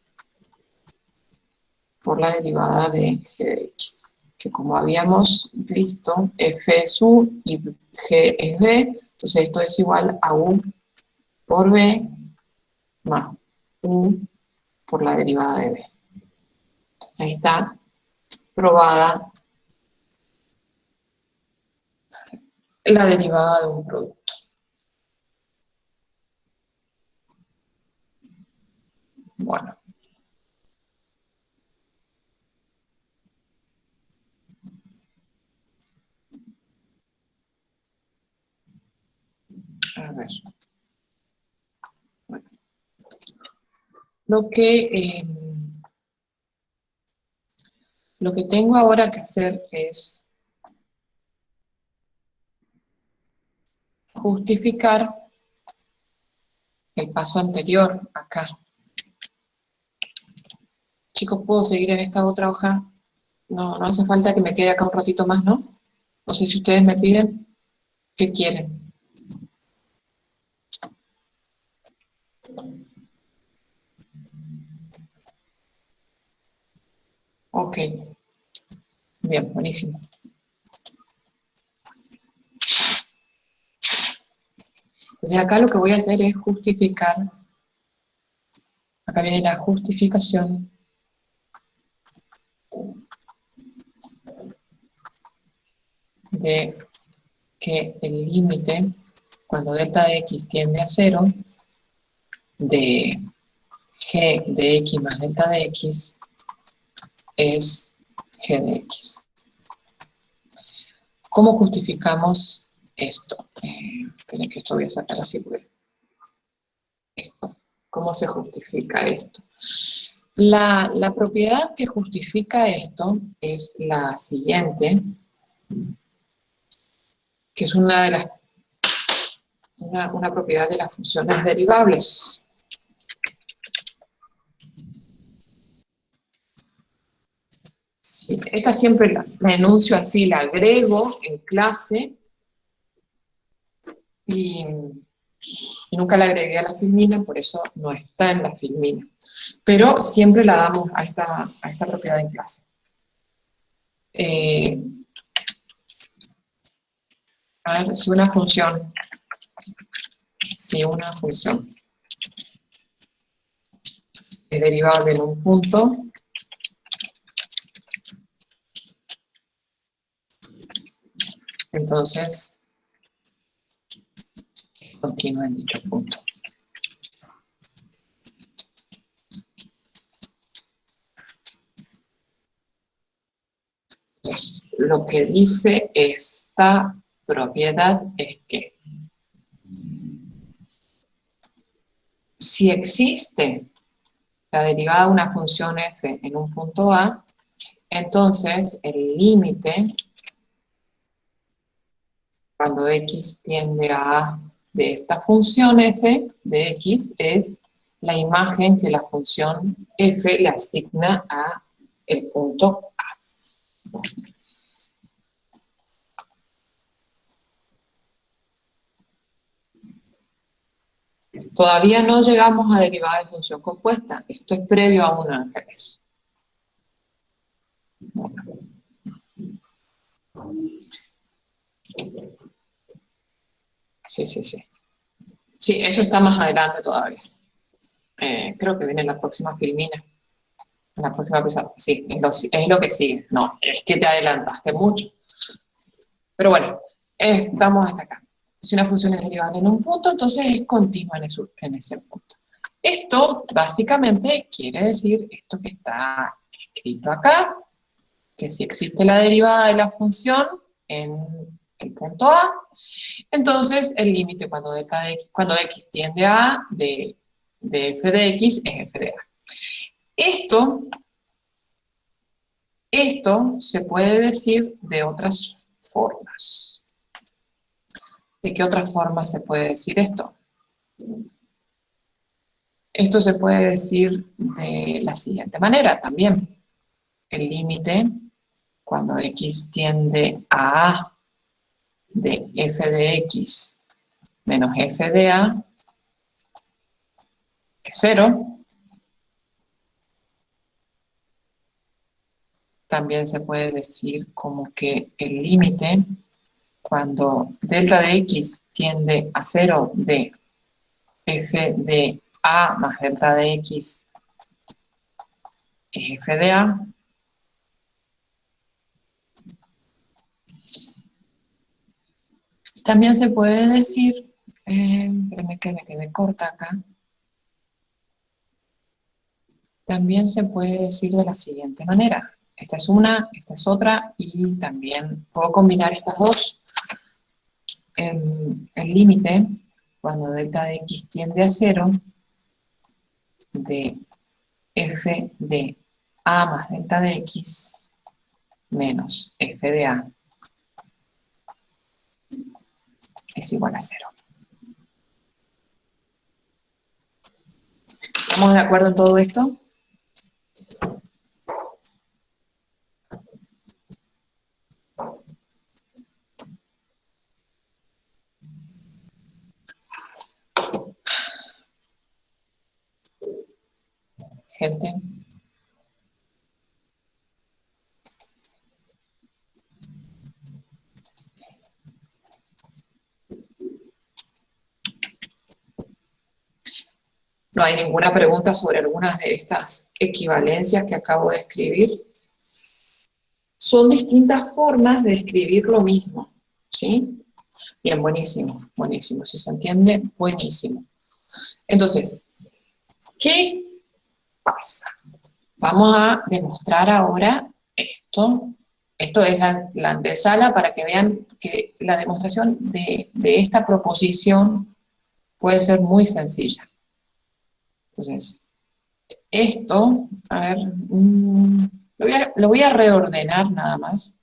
por la derivada de g de x, que como habíamos visto, f es u y g es b, entonces esto es igual a u por b más u por la derivada de b. Ahí está probada la derivada de un producto. Bueno. A ver. Bueno. Lo que tengo ahora que hacer es justificar el paso anterior acá. Chicos, ¿puedo seguir en esta otra hoja? No, no hace falta que me quede acá un ratito más, ¿no? No sé si ustedes me piden. ¿Qué quieren? Ok. Bien, buenísimo. Entonces acá lo que voy a hacer es justificar. Acá viene la justificación de que el límite, cuando delta de x tiende a 0, de g de x más delta de x es g de x. ¿Cómo justificamos esto? Esperen que esto voy a sacar así porque esto. ¿Cómo se justifica esto? La propiedad que justifica esto es la siguiente, que es una propiedad de las funciones derivables. Sí, esta siempre la enuncio así, la agrego en clase y nunca la agregué a la filmina, por eso no está en la filmina. Pero siempre la damos a esta propiedad en clase. A ver, si una función es derivable en un punto, entonces continúa en dicho punto. Entonces, lo que dice esta propiedad es que si existe la derivada de una función f en un punto A, entonces el límite cuando x tiende a A de esta función f de x es la imagen que la función f le asigna a el punto A. Todavía no llegamos a derivada de función compuesta. Esto es previo a un ángeles. Sí, sí, sí. Sí, eso está más adelante todavía. Creo que viene en la próxima filmina. En la próxima episodio. Sí, es lo que sigue. No, es que te adelantaste mucho. Pero bueno, estamos hasta acá. Si una función es derivada en un punto, entonces es continua en ese punto. Esto básicamente quiere decir esto que está escrito acá, que si existe la derivada de la función en el punto A, entonces el límite cuando x tiende a A de f de x es f de A. Esto se puede decir de otras formas. ¿De qué otra forma se puede decir esto? Esto se puede decir de la siguiente manera también. El límite, cuando x tiende a A de f de x menos f de A, es 0. También se puede decir como que el límite, cuando delta de x tiende a 0 de f de A más delta de x es f de A. También se puede decir, espérenme que me quedé corta acá. También se puede decir de la siguiente manera. Esta es una, esta es otra, y también puedo combinar estas dos. El límite, cuando delta de x tiende a 0, de f de A más delta de x menos f de A es igual a 0. ¿Estamos de acuerdo en todo esto? Gente. No hay ninguna pregunta sobre algunas de estas equivalencias que acabo de escribir. Son distintas formas de escribir lo mismo, ¿sí? Bien, buenísimo, buenísimo. Si se entiende, buenísimo. Entonces, ¿qué pasa? Vamos a demostrar ahora esto. Esto es la antesala para que vean que la demostración de esta proposición puede ser muy sencilla. Entonces, esto, a ver, lo voy a reordenar nada más,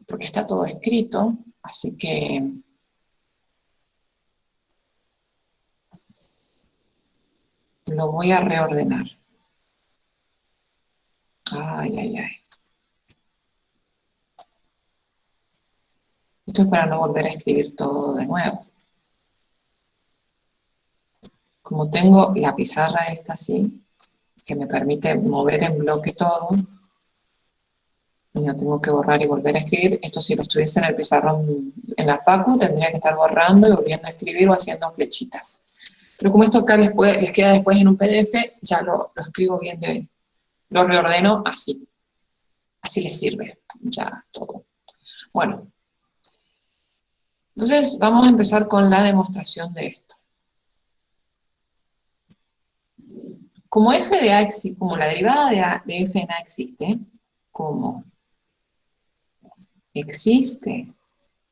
porque está todo escrito, así que lo voy a reordenar. Ay, ay, ay. Esto es para no volver a escribir todo de nuevo. Como tengo la pizarra esta así, que me permite mover en bloque todo, y no tengo que borrar y volver a escribir. Esto si lo estuviese en el pizarrón en la facu, tendría que estar borrando y volviendo a escribir o haciendo flechitas. Pero como esto acá les queda después en un PDF, ya lo escribo bien lo reordeno así. Así les sirve ya todo. Bueno, entonces vamos a empezar con la demostración de esto. Como f de a, como la derivada de f en a existe, como existe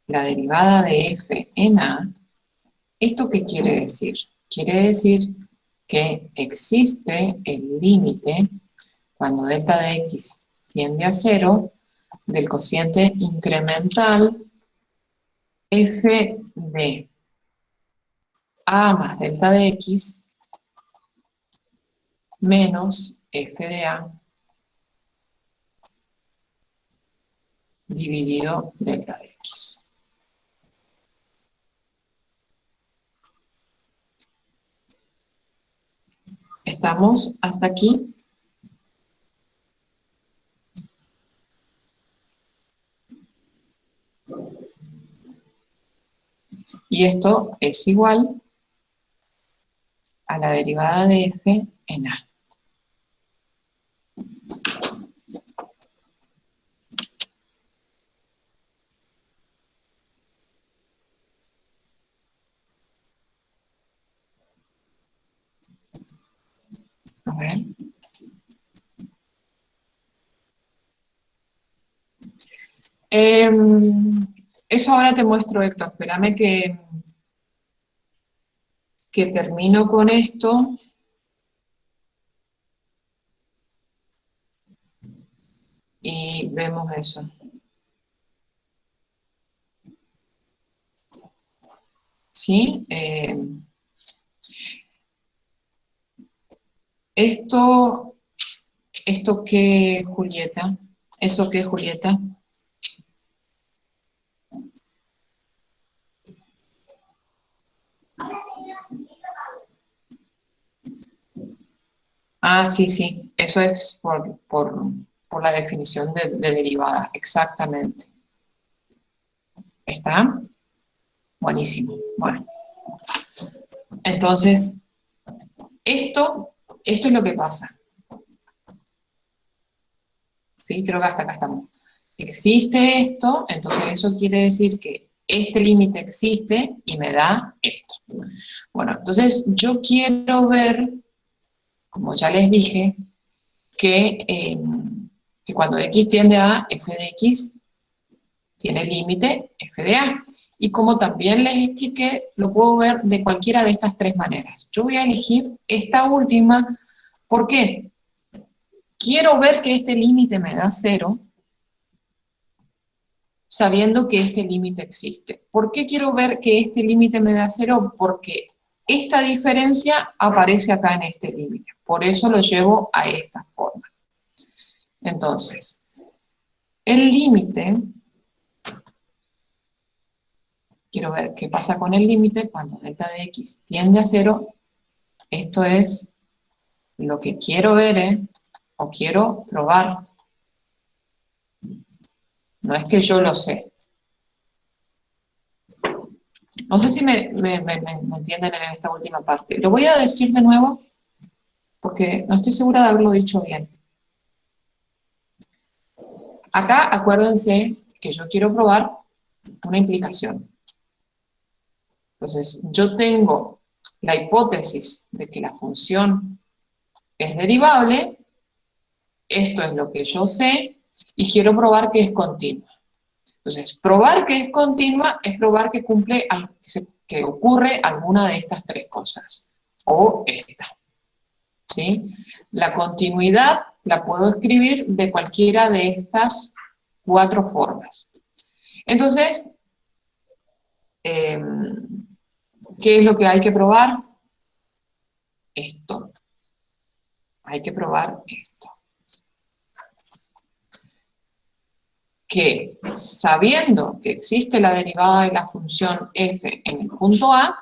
la derivada de f en a, ¿esto qué quiere decir? Quiere decir que existe el límite cuando delta de x tiende a 0 del cociente incremental f de a más delta de x menos f de a dividido delta de x. ¿Estamos hasta aquí? Y esto es igual a la derivada de f en a. A ver. Eso ahora te muestro, Héctor. Espérame que termino con esto. y vemos eso. ¿Sí? ¿Esto qué, Julieta? ¿Eso qué, Julieta? Ah, sí, sí, eso es por la definición de derivada, exactamente. ¿Está? Buenísimo. Bueno, entonces, esto es lo que pasa. ¿Sí? Creo que hasta acá estamos. Existe esto, entonces eso quiere decir que este límite existe y me da esto. Bueno, entonces yo quiero ver, como ya les dije, que cuando x tiende a f de x tiene límite f de a. Y como también les expliqué, lo puedo ver de cualquiera de estas tres maneras. Yo voy a elegir esta última. ¿Por qué? Quiero ver que este límite me da 0, sabiendo que este límite existe. ¿Por qué quiero ver que este límite me da 0? Porque esta diferencia aparece acá en este límite. Por eso lo llevo a esta forma. Entonces, el límite, quiero ver qué pasa con el límite cuando delta de x tiende a 0. Esto es lo que quiero ver, o quiero probar. No es que yo lo sé. No sé si me entienden en esta última parte. Lo voy a decir de nuevo porque no estoy segura de haberlo dicho bien. Acá acuérdense que yo quiero probar una implicación. Entonces, yo tengo la hipótesis de que la función es derivable, esto es lo que yo sé, y quiero probar que es continua. Entonces, probar que es continua es probar que cumple, que ocurre alguna de estas tres cosas, o esta. ¿Sí? La continuidad la puedo escribir de cualquiera de estas cuatro formas. Entonces, ¿qué es lo que hay que probar? Esto. Hay que probar esto. Que sabiendo que existe la derivada de la función f en el punto A,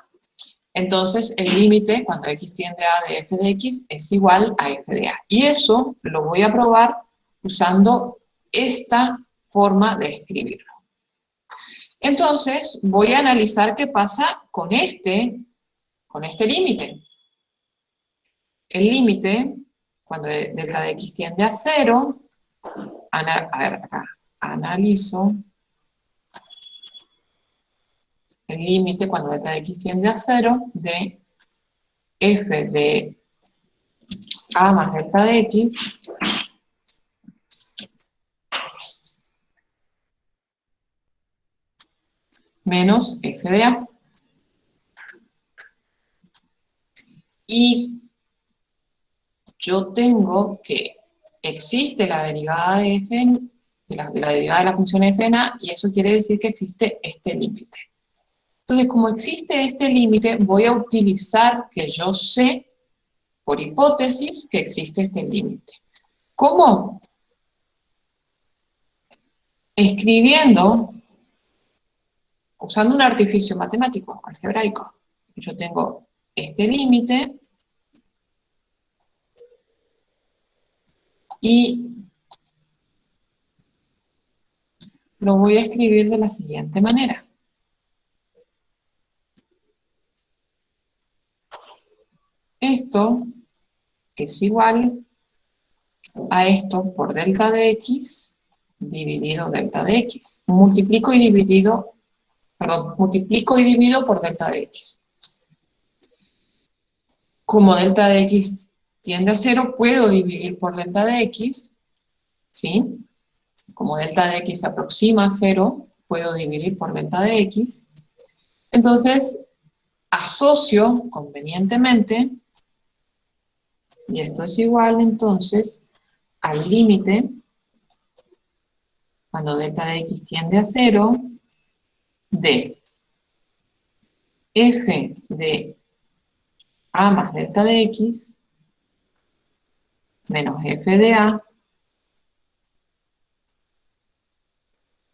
entonces el límite cuando x tiende a de f de x es igual a f de a. Y eso lo voy a probar usando esta forma de escribirlo. Entonces voy a analizar qué pasa con este límite. El límite, cuando delta de x tiende a 0, a ver acá, analizo el límite cuando delta de x tiende a 0 de f de a más delta de x menos f de a. Y yo tengo que existe la derivada de f de la derivada de la función f en a, y eso quiere decir que existe este límite. Entonces, como existe este límite, voy a utilizar que yo sé, por hipótesis, que existe este límite. ¿Cómo? Escribiendo, usando un artificio matemático, algebraico. Yo tengo este límite y lo voy a escribir de la siguiente manera. Esto es igual a esto por delta de x dividido delta de x. Multiplico y divido por delta de x. Como delta de x tiende a 0, puedo dividir por delta de x, ¿sí? Como delta de x se aproxima a 0, puedo dividir por delta de x. Entonces, asocio convenientemente, y esto es igual entonces al límite cuando delta de x tiende a 0, de f de a más delta de x menos f de a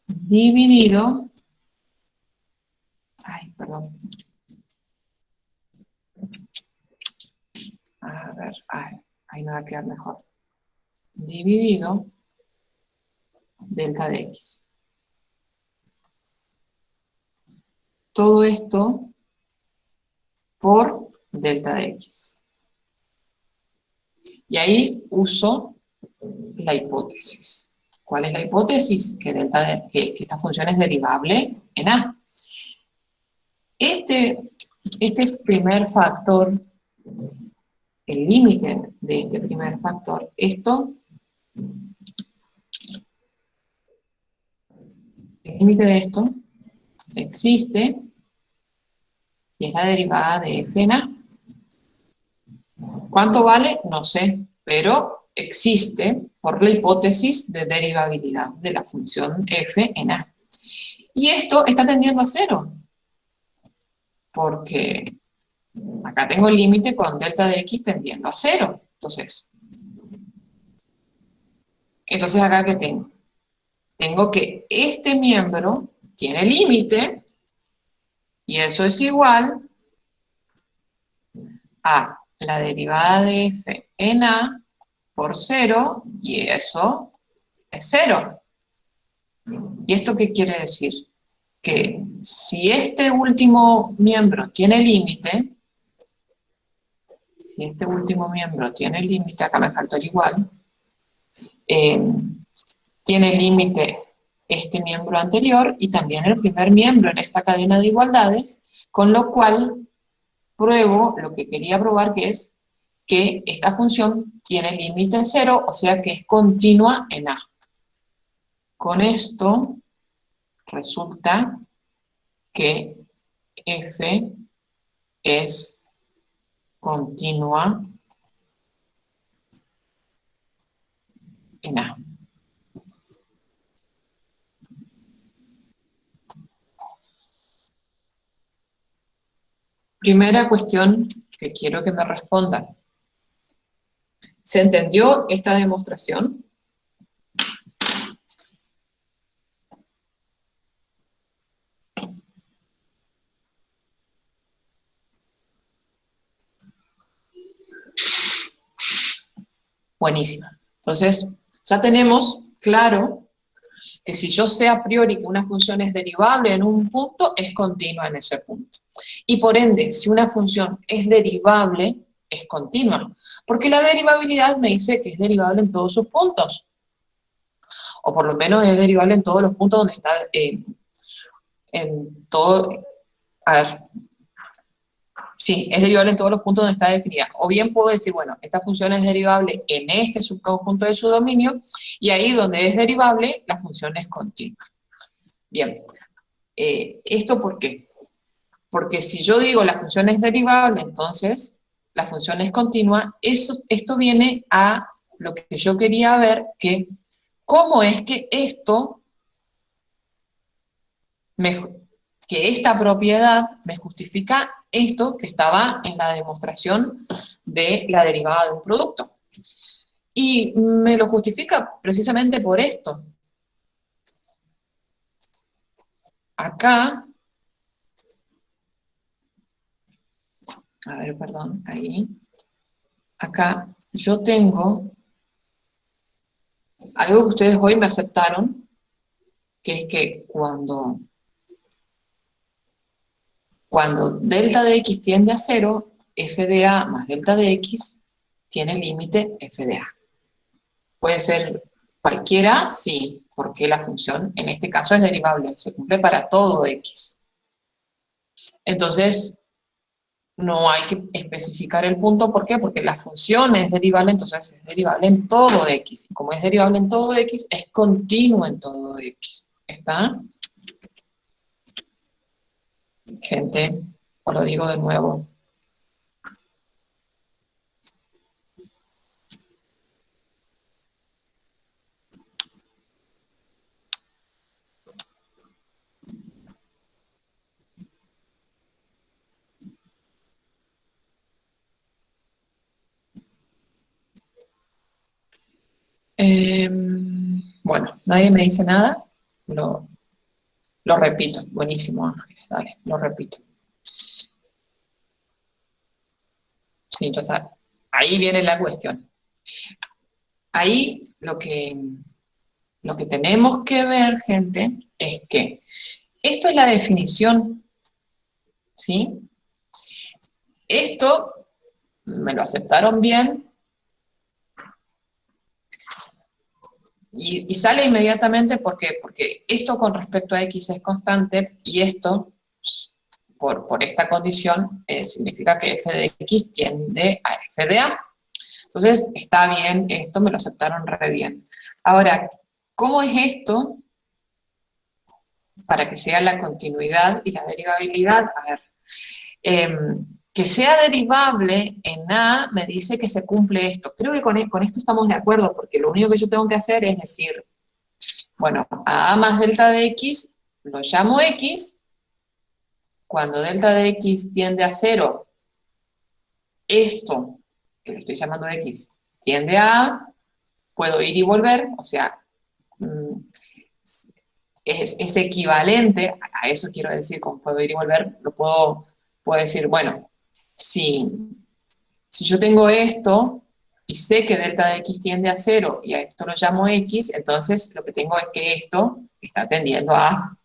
dividido, ay, perdón, a ver, ahí me va a quedar mejor, dividido delta de x. Todo esto por delta de x. Y ahí uso la hipótesis. ¿Cuál es la hipótesis? Que esta función es derivable en a. Este primer factor, el límite de este primer factor, el límite de esto existe y es la derivada de f en a. ¿Cuánto vale? No sé, pero existe por la hipótesis de derivabilidad de la función f en a. Y esto está tendiendo a 0, porque acá tengo el límite con delta de x tendiendo a 0. Entonces acá ¿qué tengo? Tengo que este miembro tiene límite, y eso es igual a la derivada de f en a por 0, y eso es 0. ¿Y esto qué quiere decir? Que si este último miembro tiene límite, acá me faltó el igual, tiene límite este miembro anterior y también el primer miembro en esta cadena de igualdades, con lo cual pruebo lo que quería probar, que es que esta función tiene límite en 0, o sea que es continua en a. Con esto resulta que f es continua en a. Primera cuestión que quiero que me respondan. ¿Se entendió esta demostración? Buenísima. Entonces, ya tenemos claro que si yo sé a priori que una función es derivable en un punto, es continua en ese punto. Y por ende, si una función es derivable, es continua. Porque la derivabilidad me dice que es derivable en todos sus puntos. O por lo menos es derivable en todos los puntos donde está, en todo, a ver, sí, es derivable en todos los puntos donde está definida. O bien puedo decir, bueno, esta función es derivable en este subconjunto de su dominio, y ahí donde es derivable, la función es continua. Bien, ¿esto por qué? Porque si yo digo la función es derivable, entonces la función es continua. Esto viene a lo que yo quería ver, que cómo es que que esta propiedad me justifica esto que estaba en la demostración de la derivada de un producto. Y me lo justifica precisamente por esto. Acá, a ver, perdón, ahí. Acá yo tengo algo que ustedes hoy me aceptaron, que es que cuando delta de x tiende a 0, f de a más delta de x tiene límite f de a. ¿Puede ser cualquiera? Sí, porque la función en este caso es derivable, se cumple para todo x. Entonces, no hay que especificar el punto, ¿por qué? Porque la función es derivable, entonces es derivable en todo x. Y como es derivable en todo x, es continuo en todo x. ¿Está? Gente, os lo digo de nuevo. Bueno, nadie me dice nada. Lo repito. Buenísimo, Ángeles. Dale, lo repito. Sí, entonces ahí viene la cuestión. Ahí lo que tenemos que ver, gente, es que esto es la definición, ¿sí? Esto me lo aceptaron bien y sale inmediatamente porque esto con respecto a X es constante y esto, por esta condición, significa que f de X tiende a f de A. Entonces, está bien, esto me lo aceptaron re bien. Ahora, ¿cómo es esto para que sea la continuidad y la derivabilidad? A ver, que sea derivable en A me dice que se cumple esto. Creo que con esto estamos de acuerdo, porque lo único que yo tengo que hacer es decir, bueno, a A más delta de X lo llamo X, cuando delta de X tiende a 0, esto, que lo estoy llamando X, tiende a A, puedo ir y volver, o sea, es equivalente, a eso quiero decir, con puedo ir y volver, puedo decir, bueno, si yo tengo esto, y sé que delta de X tiende a 0, y a esto lo llamo X, entonces lo que tengo es que esto está tendiendo a A.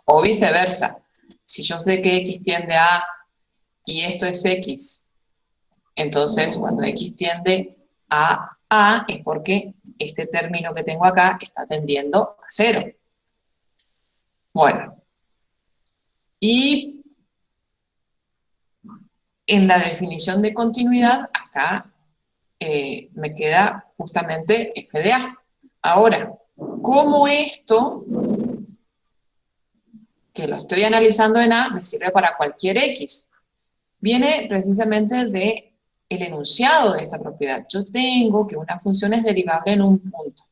O viceversa, si yo sé que X tiende a A, y esto es X, entonces cuando X tiende a A, es porque este término que tengo acá está tendiendo a 0. Bueno, y en la definición de continuidad, acá me queda justamente f de A. Ahora, ¿cómo esto, que lo estoy analizando en A, me sirve para cualquier X? Viene precisamente del enunciado de esta propiedad. Yo tengo que una función es derivable en un punto.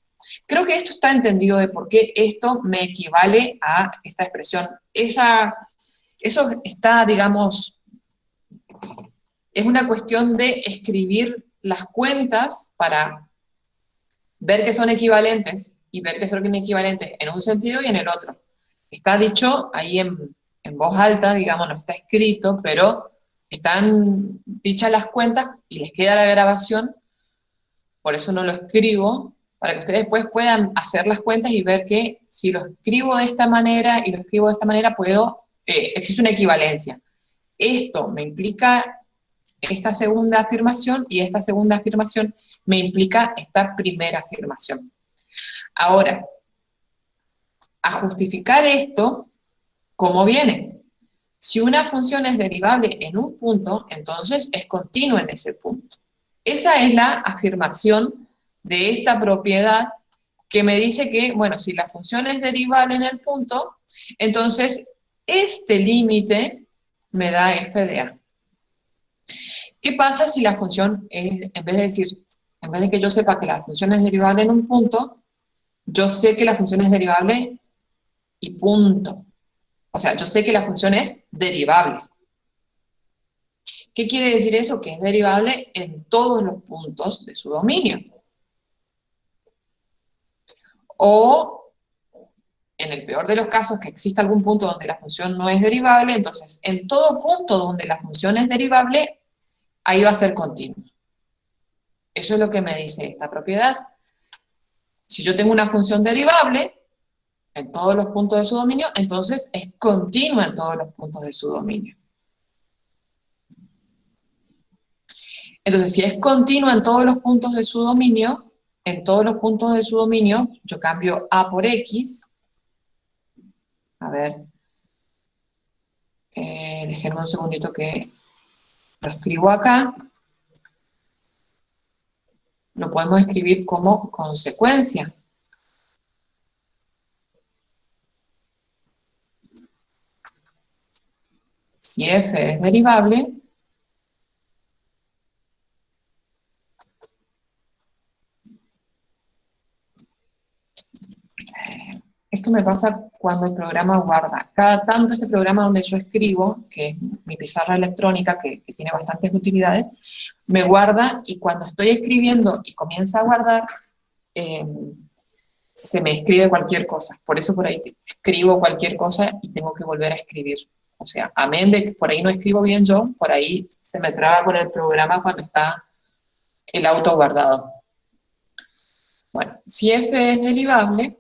Creo que esto está entendido de por qué esto me equivale a esta expresión. Eso está, digamos, es una cuestión de escribir las cuentas para ver que son equivalentes y ver que son equivalentes en un sentido y en el otro. Está dicho ahí en voz alta, digamos, no está escrito, pero están dichas las cuentas y les queda la grabación, por eso no lo escribo, para que ustedes después puedan hacer las cuentas y ver que si lo escribo de esta manera y lo escribo de esta manera, existe una equivalencia. Esto me implica esta segunda afirmación y esta segunda afirmación me implica esta primera afirmación. Ahora, a justificar esto, ¿cómo viene? Si una función es derivable en un punto, entonces es continua en ese punto. Esa es la afirmación de esta propiedad que me dice que, bueno, si la función es derivable en el punto, entonces este límite me da f de a. ¿Qué pasa si la función es, en vez de que yo sepa que la función es derivable en un punto, yo sé que la función es derivable y punto? O sea, yo sé que la función es derivable. ¿Qué quiere decir eso? Que es derivable en todos los puntos de su dominio. O, en el peor de los casos, que exista algún punto donde la función no es derivable, entonces, en todo punto donde la función es derivable, ahí va a ser continua. Eso es lo que me dice esta propiedad. Si yo tengo una función derivable en todos los puntos de su dominio, entonces es continua en todos los puntos de su dominio. Entonces, si es continua en todos los puntos de su dominio, yo cambio A por X. A ver, déjenme un segundito que lo escribo acá. Lo podemos escribir como consecuencia. Si f es derivable, esto me pasa cuando el programa guarda. Cada tanto este programa donde yo escribo, que es mi pizarra electrónica, que tiene bastantes utilidades, me guarda y cuando estoy escribiendo y comienza a guardar, eh, se me escribe cualquier cosa. Por eso por ahí escribo cualquier cosa y tengo que volver a escribir. O sea, amén de que por ahí no escribo bien yo, por ahí se me traba con el programa cuando está el auto guardado. Bueno, si f es derivable,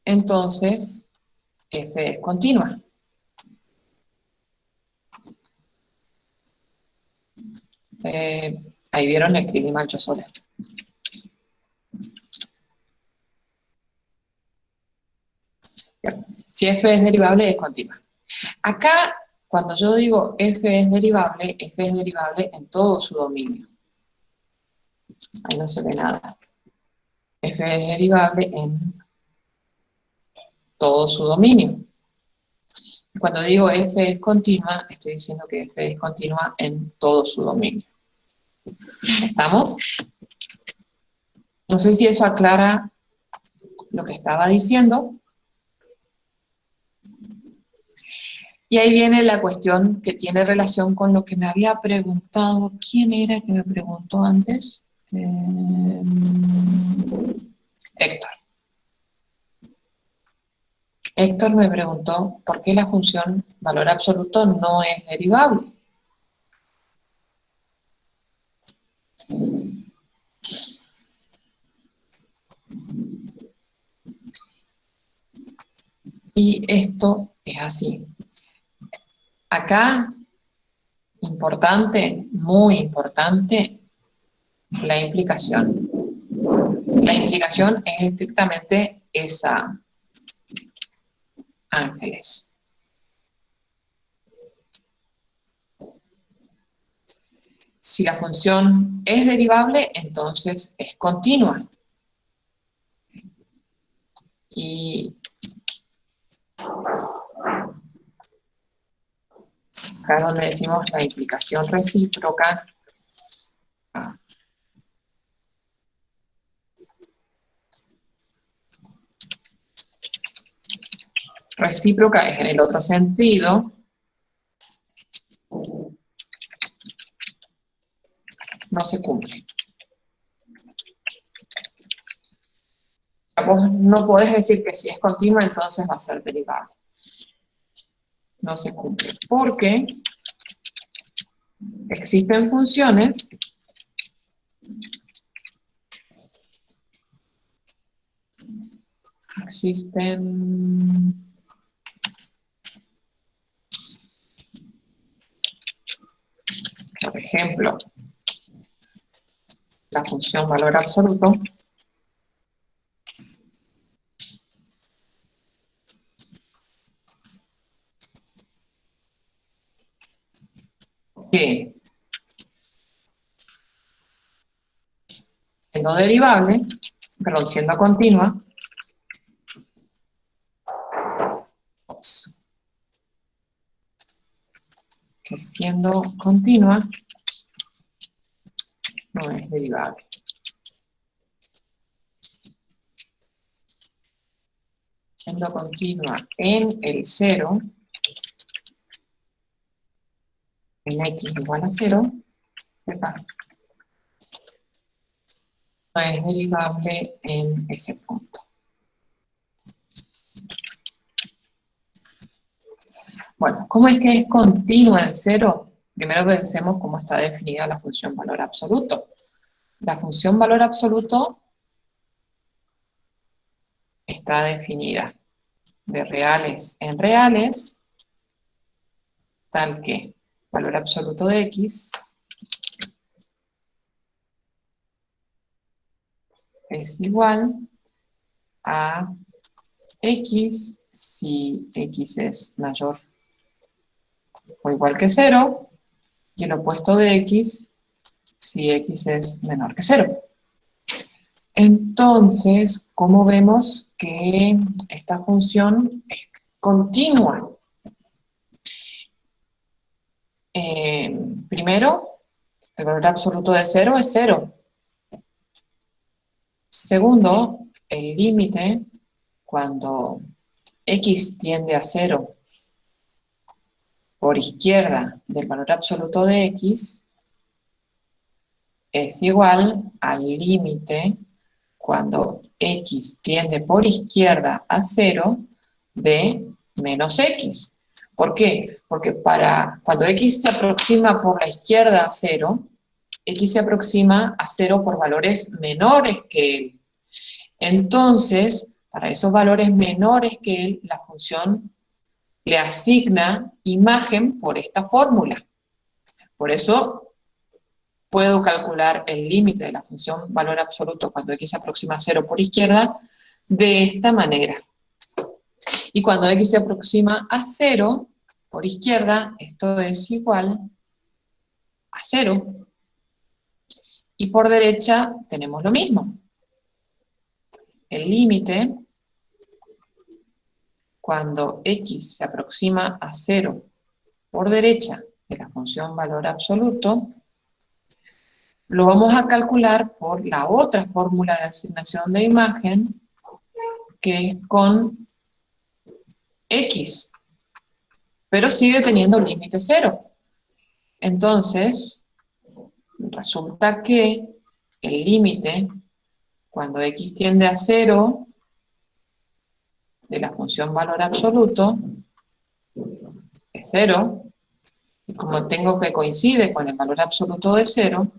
entonces f es continua. Ahí vieron, escribí mal yo sola. Bien. Si f es derivable, es continua. Acá, cuando yo digo f es derivable en todo su dominio. Ahí no se ve nada. F es derivable en todo su dominio. Cuando digo f es continua, estoy diciendo que f es continua en todo su dominio. ¿Estamos? No sé si eso aclara lo que estaba diciendo. Y ahí viene la cuestión que tiene relación con lo que me había preguntado. ¿Quién era que me preguntó antes? Héctor. Héctor me preguntó por qué la función valor absoluto no es derivable. Y esto es así. Acá, importante, muy importante, la implicación. La implicación es estrictamente esa, Ángeles. Si la función es derivable, entonces es continua. Y acá es donde decimos la implicación recíproca. Recíproca es en el otro sentido. No se cumple. Vos no podés decir que si es continua, entonces va a ser derivable. No se cumple. Porque existen funciones por ejemplo, la función valor absoluto, que siendo derivable, perdón, siendo continua, que siendo continua no es derivable. Siendo continua en el 0, en x igual a 0, ¿verdad? No es derivable en ese punto. Bueno, ¿cómo es que es continua en 0? Primero pensemos cómo está definida la función valor absoluto. La función valor absoluto está definida de reales en reales, tal que valor absoluto de x es igual a x si x es mayor o igual que 0, y el opuesto de x si x es menor que 0. Entonces, ¿cómo vemos que esta función es continua? Primero, el valor absoluto de 0 es 0. Segundo, el límite, cuando x tiende a 0 por izquierda del valor absoluto de x, es igual al límite cuando x tiende por izquierda a 0 de menos x. ¿Por qué? Porque cuando x se aproxima por la izquierda a 0, x se aproxima a 0 por valores menores que él. Entonces, para esos valores menores que él, la función le asigna imagen por esta fórmula. Por eso puedo calcular el límite de la función valor absoluto cuando x se aproxima a 0 por izquierda de esta manera. Y cuando x se aproxima a 0 por izquierda, esto es igual a 0. Y por derecha tenemos lo mismo. El límite, cuando x se aproxima a 0 por derecha de la función valor absoluto, lo vamos a calcular por la otra fórmula de asignación de imagen, que es con x, pero sigue teniendo límite 0. Entonces, resulta que el límite, cuando x tiende a 0, de la función valor absoluto, es 0, y como tengo que coincide con el valor absoluto de 0,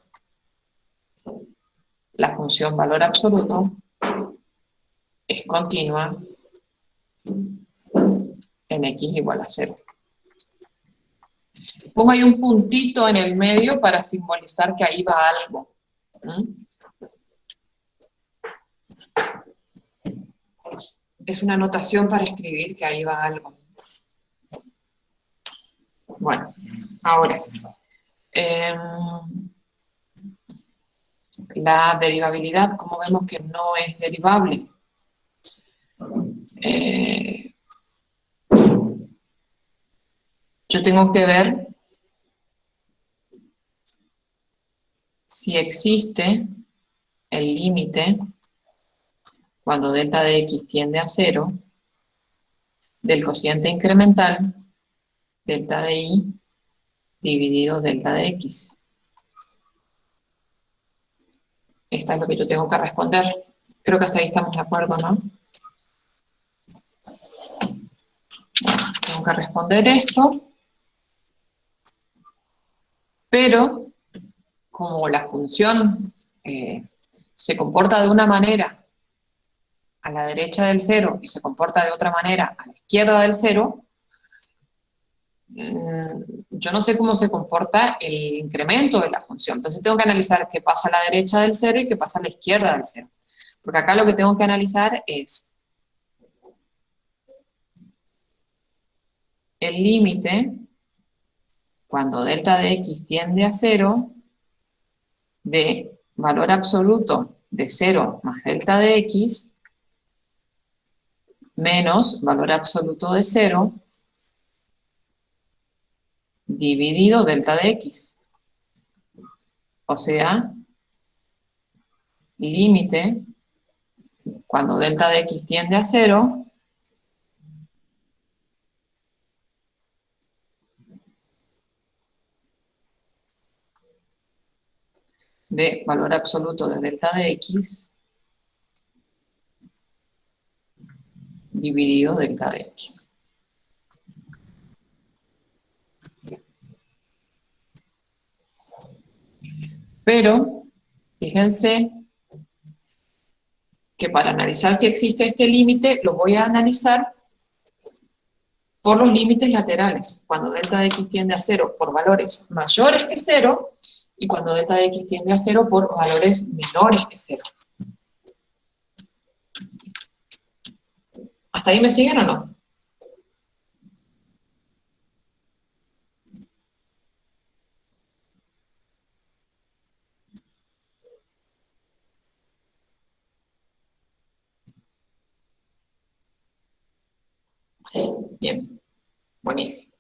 la función valor absoluto es continua en x igual a 0. Pongo ahí un puntito en el medio para simbolizar que ahí va algo. Es una anotación para escribir que ahí va algo. Bueno, ahora, la derivabilidad, como vemos que no es derivable. Yo tengo que ver si existe el límite cuando delta de x tiende a 0 del cociente incremental delta de y dividido delta de x. Esta es lo que yo tengo que responder. Creo que hasta ahí estamos de acuerdo, ¿no? Tengo que responder esto, pero como la función se comporta de una manera a la derecha del 0 y se comporta de otra manera a la izquierda del 0, yo no sé cómo se comporta el incremento de la función. Entonces tengo que analizar qué pasa a la derecha del 0 y qué pasa a la izquierda del 0. Porque acá lo que tengo que analizar es el límite cuando delta de x tiende a 0 de valor absoluto de 0 más delta de x menos valor absoluto de 0 dividido delta de x. O sea, límite cuando delta de x tiende a 0 de valor absoluto de delta de x dividido delta de x. Pero, fíjense que para analizar si existe este límite, lo voy a analizar por los límites laterales, cuando delta de x tiende a 0 por valores mayores que 0, y cuando delta de x tiende a 0 por valores menores que 0. ¿Hasta ahí me siguen o no? Sí, bien, buenísimo.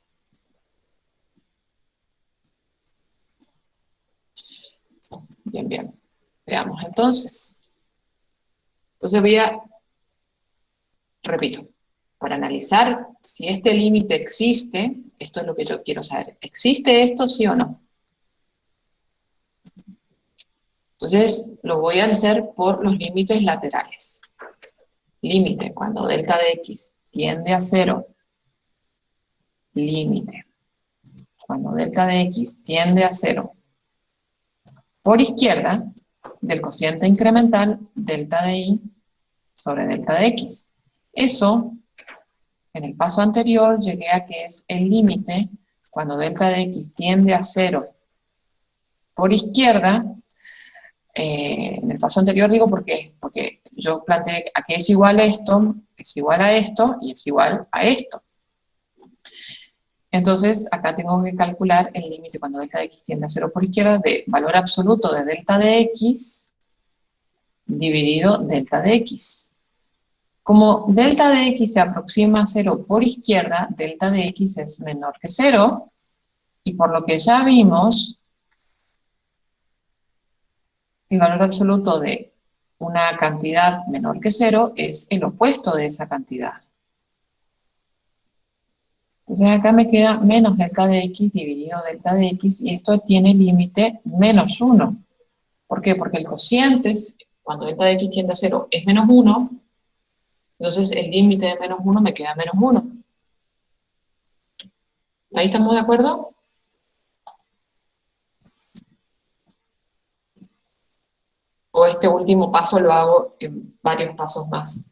Bien, bien. Veamos entonces. Entonces repito, para analizar si este límite existe, esto es lo que yo quiero saber. ¿Existe esto, sí o no? Entonces, lo voy a hacer por los límites laterales. Límite, cuando delta de x tiende a 0, límite, cuando delta de x tiende a 0, por izquierda, del cociente incremental delta de y sobre delta de x. Eso, en el paso anterior, llegué a que es el límite cuando delta de x tiende a 0 por izquierda. En el paso anterior digo porque yo planteé a que es igual a esto, es igual a esto y es igual a esto. Entonces, acá tengo que calcular el límite cuando delta de x tiende a 0 por izquierda de valor absoluto de delta de x dividido delta de x. Como delta de x se aproxima a 0 por izquierda, delta de x es menor que 0, y por lo que ya vimos, el valor absoluto de una cantidad menor que 0 es el opuesto de esa cantidad. Entonces acá me queda menos delta de x dividido delta de x, y esto tiene límite menos 1. ¿Por qué? Porque el cociente, cuando delta de x tiende a 0, es menos 1, entonces el límite de menos 1 me queda menos 1. ¿Ahí estamos de acuerdo? O este último paso lo hago en varios pasos más.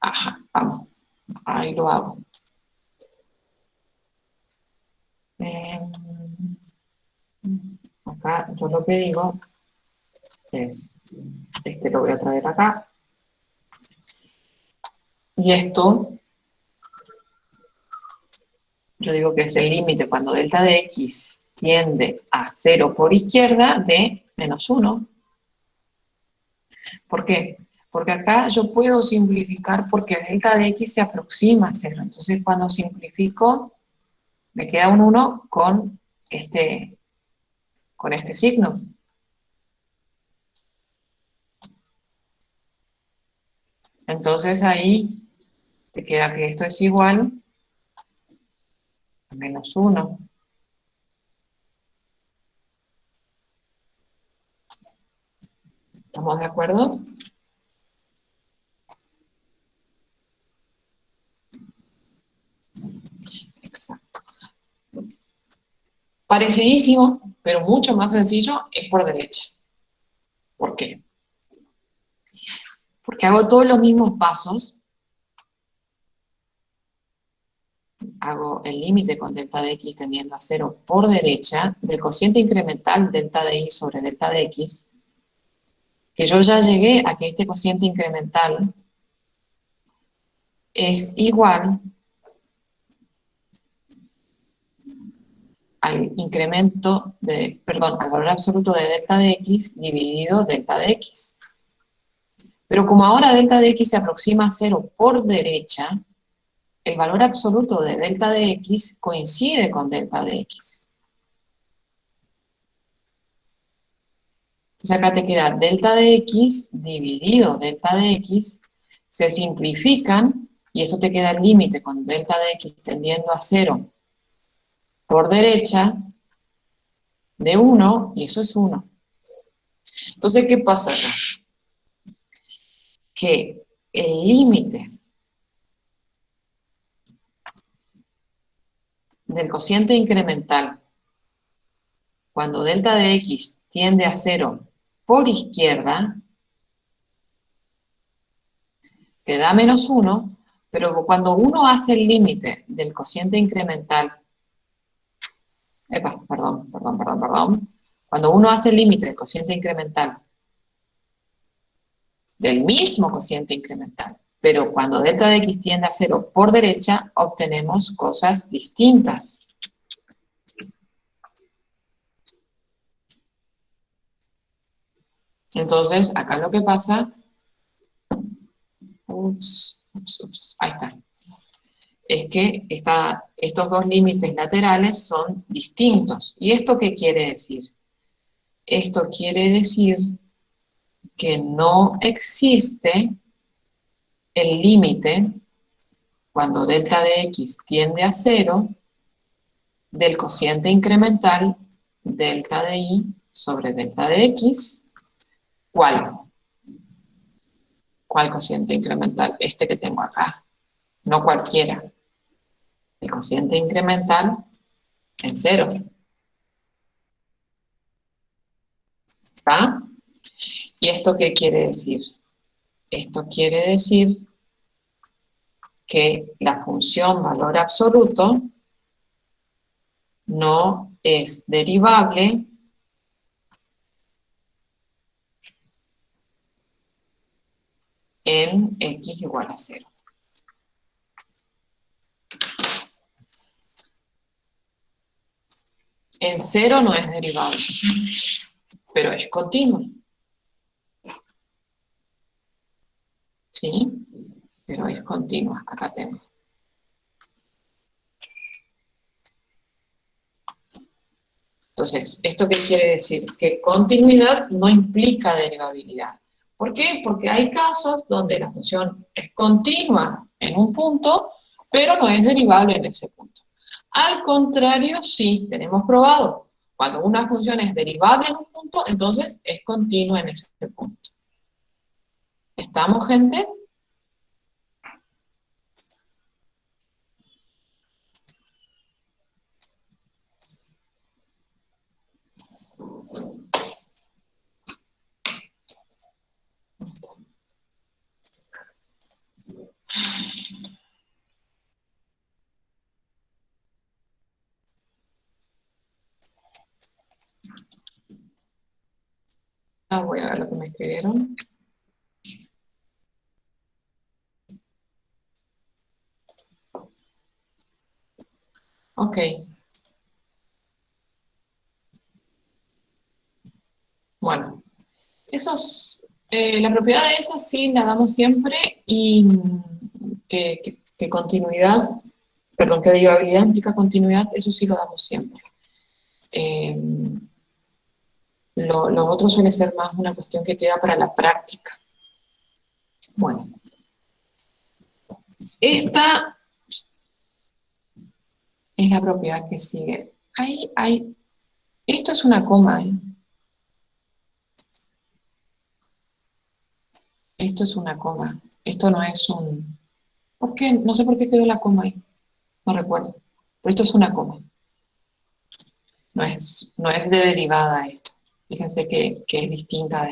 Ajá, vamos. Ahí lo hago. Acá yo lo que digo es, este lo voy a traer acá. Y esto, yo digo que es el límite cuando delta de x tiende a 0 por izquierda de menos 1. ¿Por qué? Porque acá yo puedo simplificar porque delta de x se aproxima a 0. Entonces cuando simplifico, me queda un 1 con este signo. Entonces ahí te queda que esto es igual a menos 1. ¿Estamos de acuerdo? Exacto. Parecidísimo, pero mucho más sencillo, es por derecha. ¿Por qué? Porque hago todos los mismos pasos. Hago el límite con delta de x tendiendo a 0 por derecha del cociente incremental delta de y sobre delta de x, que yo ya llegué a que este cociente incremental es igual al incremento de, perdón, al valor absoluto de delta de x dividido delta de x. Pero como ahora delta de x se aproxima a 0 por derecha, el valor absoluto de delta de x coincide con delta de x. Entonces acá te queda delta de x dividido delta de x, se simplifican, y esto te queda el límite con delta de x tendiendo a 0 por derecha de 1, y eso es 1. Entonces, ¿qué pasa acá? Que el límite del cociente incremental cuando delta de x tiende a 0 por izquierda, te da menos 1, pero cuando uno hace el límite del cociente incremental, cuando uno hace el límite del cociente incremental, del mismo cociente incremental, pero cuando delta de x tiende a 0 por derecha, obtenemos cosas distintas. Entonces, acá lo que pasa, ahí está. es que estos dos límites laterales son distintos. ¿Y esto qué quiere decir? Esto quiere decir que no existe el límite, cuando delta de x tiende a 0, del cociente incremental delta de y sobre delta de x. ¿Cuál? ¿Cuál cociente incremental? Este que tengo acá, no cualquiera. El cociente incremental en 0. ¿Está? ¿Y esto qué quiere decir? Esto quiere decir que la función valor absoluto no es derivable en x igual a 0. En 0 no es derivable, pero es continuo. ¿Sí? Pero es continua. Acá tengo. Entonces, ¿esto qué quiere decir? Que continuidad no implica derivabilidad. ¿Por qué? Porque hay casos donde la función es continua en un punto, pero no es derivable en ese punto. Al contrario, sí, tenemos probado. Cuando una función es derivable en un punto, entonces es continua en ese punto. ¿Estamos, gente? Ah, voy a ver lo que me escribieron. Ok. Bueno, la propiedad de esas sí la damos siempre y que continuidad, perdón, que derivabilidad implica continuidad, eso sí lo damos siempre. Lo otro suele ser más una cuestión que queda para la práctica. Bueno, esta es la propiedad que sigue. Esto es una coma, ¿eh? Esto es una coma. Esto no es un... ¿Por qué? No sé por qué quedó la coma ahí. No recuerdo. Pero esto es una coma. No es de derivada esto. Fíjense que es distinta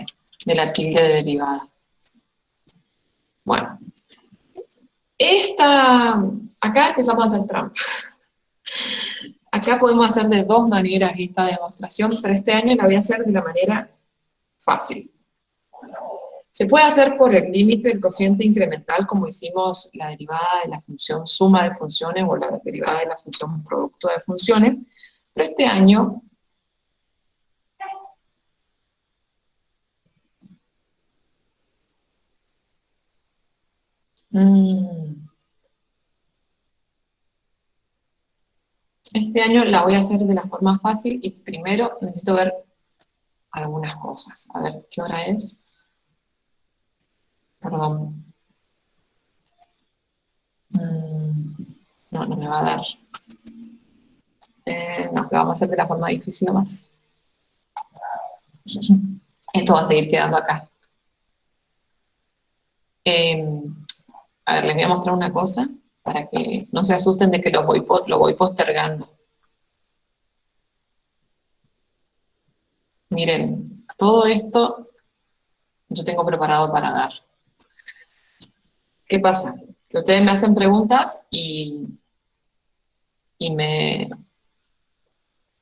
de la tilde de derivada. Bueno. Acá empezamos a hacer trampa. Acá podemos hacer de dos maneras esta demostración, pero este año la voy a hacer de la manera fácil. Se puede hacer por el límite del cociente incremental, como hicimos la derivada de la función suma de funciones o la derivada de la función producto de funciones, pero este año la voy a hacer de la forma fácil y primero necesito ver algunas cosas. A ver, ¿qué hora es? Perdón. No, no me va a dar. No, lo vamos a hacer de la forma difícil nomás. Esto va a seguir quedando acá. A ver, les voy a mostrar una cosa para que no se asusten de que lo voy postergando. Miren, todo esto yo tengo preparado para dar. ¿Qué pasa? Que ustedes me hacen preguntas y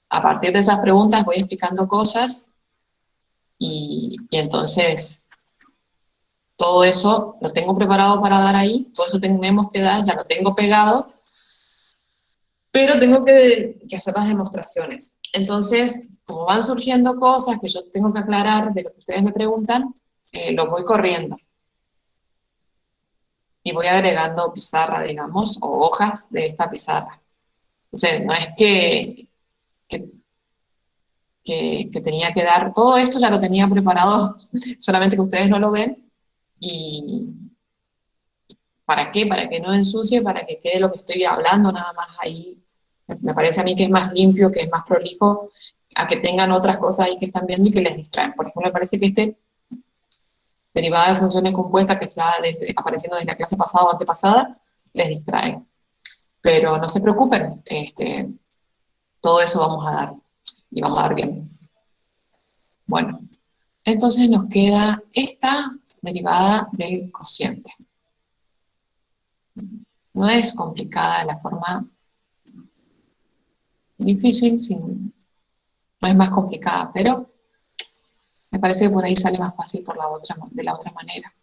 a partir de esas preguntas voy explicando cosas y entonces todo eso lo tengo preparado para dar ahí, todo eso tenemos que dar, ya lo tengo pegado, pero tengo que hacer las demostraciones. Entonces, como van surgiendo cosas que yo tengo que aclarar de lo que ustedes me preguntan, lo voy corriendo. y voy agregando pizarra, digamos, o hojas de esta pizarra. Entonces, no es que, que tenía que dar, todo esto ya lo tenía preparado, solamente que ustedes no lo ven, y ¿para qué? Para que no ensucie, para que quede lo que estoy hablando nada más ahí. Me parece a mí que es más limpio, que es más prolijo, a que tengan otras cosas ahí que están viendo y que les distraen. Por ejemplo, me parece que este derivada de funciones compuestas que está apareciendo desde la clase pasada o antepasada, les distrae. Pero no se preocupen, todo eso vamos a dar, y vamos a dar bien. Bueno, entonces nos queda esta derivada del cociente. No es complicada la forma difícil, no es más complicada, pero me parece que por ahí sale más fácil de la otra manera.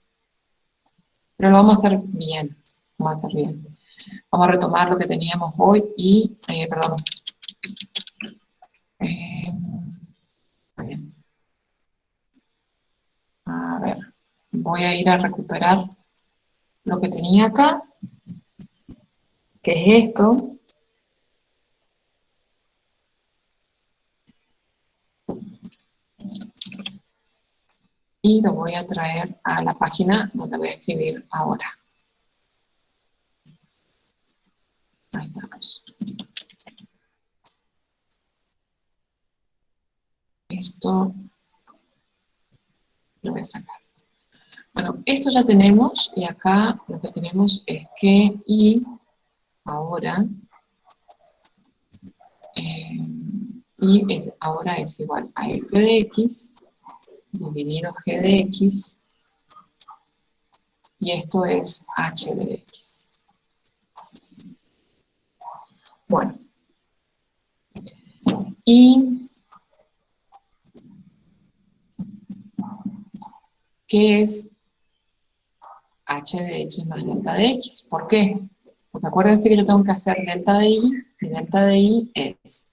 Pero lo vamos a hacer bien, vamos a hacer bien. Vamos a retomar lo que teníamos hoy y, perdón, bien. A ver, voy a ir a recuperar lo que tenía acá, que es esto. Y lo voy a traer a la página donde voy a escribir ahora. Ahí estamos. Esto lo voy a sacar. Bueno, esto ya tenemos, y acá lo que tenemos es que y ahora, ahora es igual a f de x dividido g de x, y esto es h de x. Bueno, y ¿qué es h de x más delta de x? ¿Por qué? Porque acuérdense que yo tengo que hacer delta de y delta de y es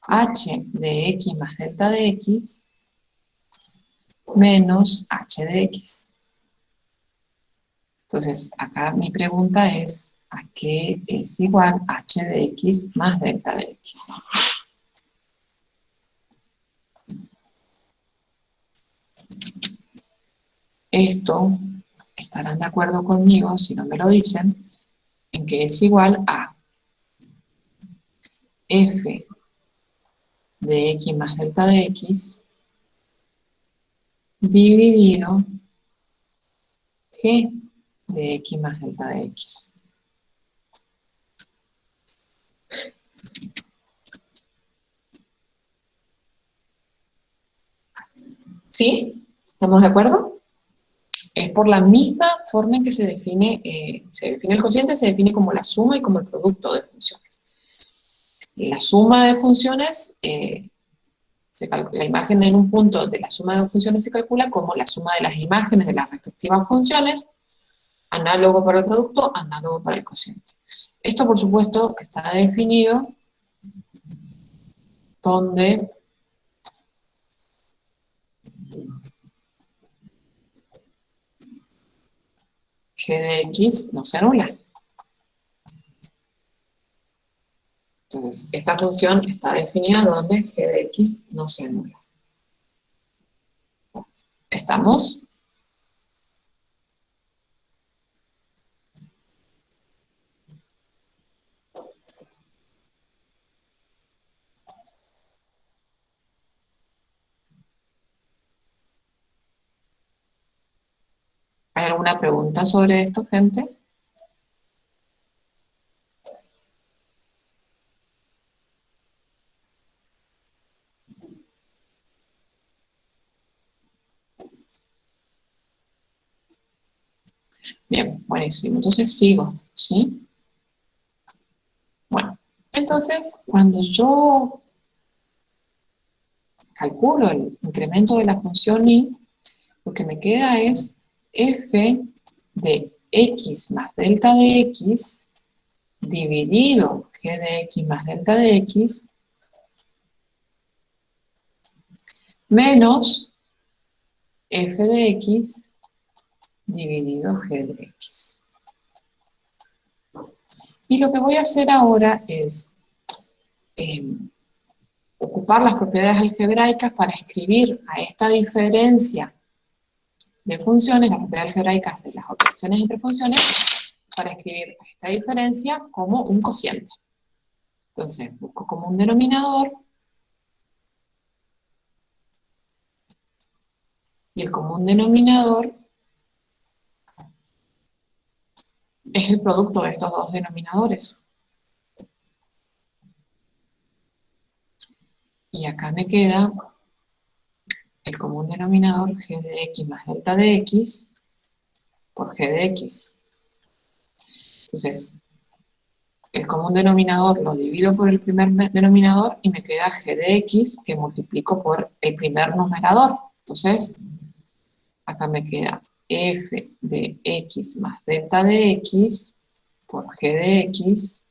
h de x más delta de x menos h de x. Entonces, acá mi pregunta es, ¿a qué es igual h de x más delta de x? Esto, estarán de acuerdo conmigo, si no me lo dicen, en que es igual a f de x más delta de x dividido g de x más delta de x. ¿Sí? ¿Estamos de acuerdo? Es por la misma forma en que se define el cociente, se define como la suma y como el producto de funciones. La suma de funciones, la imagen en un punto de la suma de funciones se calcula como la suma de las imágenes de las respectivas funciones, análogo para el producto, análogo para el cociente. Esto, por supuesto, está definido donde g de x no se anula. Entonces, esta función está definida donde g de x no se anula. ¿Estamos? ¿Hay alguna pregunta sobre esto, gente? Bien, buenísimo. Entonces sigo, ¿sí? Bueno, entonces cuando yo calculo el incremento de la función y, lo que me queda es f de x más delta de x dividido g de x más delta de x menos f de x dividido g de x. Y lo que voy a hacer ahora es ocupar las propiedades algebraicas para escribir a esta diferencia de funciones, las propiedades algebraicas de las operaciones entre funciones, para escribir esta diferencia como un cociente. Entonces, busco como un denominador, y el común denominador es el producto de estos dos denominadores. Y acá me queda el común denominador g de x más delta de x por g de x. Entonces, el común denominador lo divido por el primer denominador y me queda g de x que multiplico por el primer numerador. Entonces, acá me queda f de x más delta de x por g de x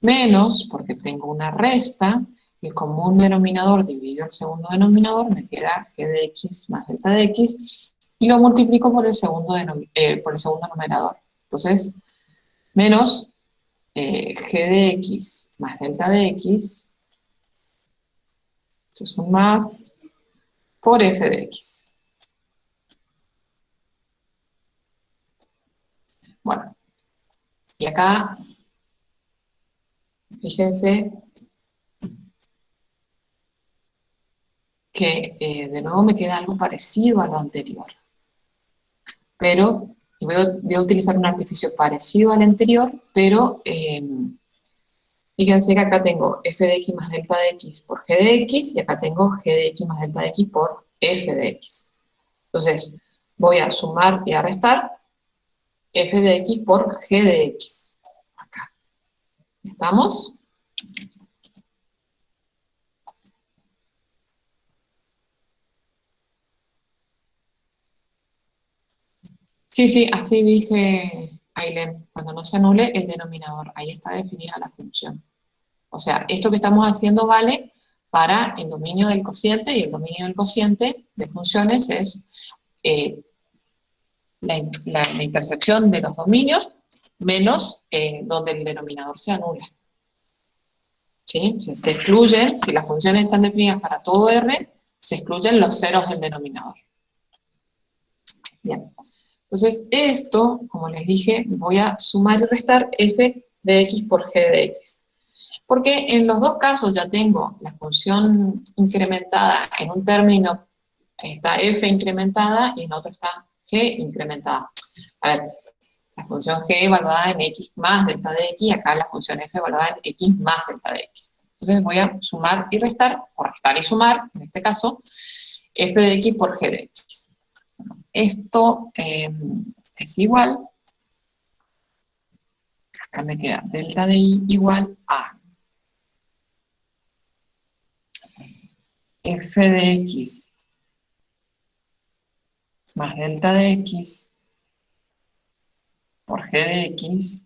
menos, porque tengo una resta, el común denominador dividido el segundo denominador, me queda g de x más delta de x, y lo multiplico por el segundo numerador. Entonces, menos g de x más delta de x, esto es un más, por f de x. Bueno, y acá, fíjense que de nuevo me queda algo parecido a lo anterior. Pero voy a utilizar un artificio parecido al anterior, pero fíjense que acá tengo f de x más delta de x por g de x, y acá tengo g de x más delta de x por f de x. Entonces, voy a sumar y a restar f de x por g de x. Acá. ¿Estamos? Sí, sí, así dije, Ailén, cuando no se anule el denominador, ahí está definida la función. O sea, esto que estamos haciendo vale para el dominio del cociente, y el dominio del cociente de funciones es la intersección de los dominios menos donde el denominador se anula. ¿Sí? Se excluyen, si las funciones están definidas para todo R, se excluyen los ceros del denominador. Bien. Entonces, esto, como les dije, voy a sumar y restar f de x por g de x. Porque en los dos casos ya tengo la función incrementada en un término, está f incrementada, y en otro está g incrementada. A ver, la función g evaluada en x más delta de x, y acá la función f evaluada en x más delta de x. Entonces voy a sumar y restar, o restar y sumar, en este caso, f de x por g de x. Esto es igual, acá me queda delta de y igual a f de x más delta de x por g de x,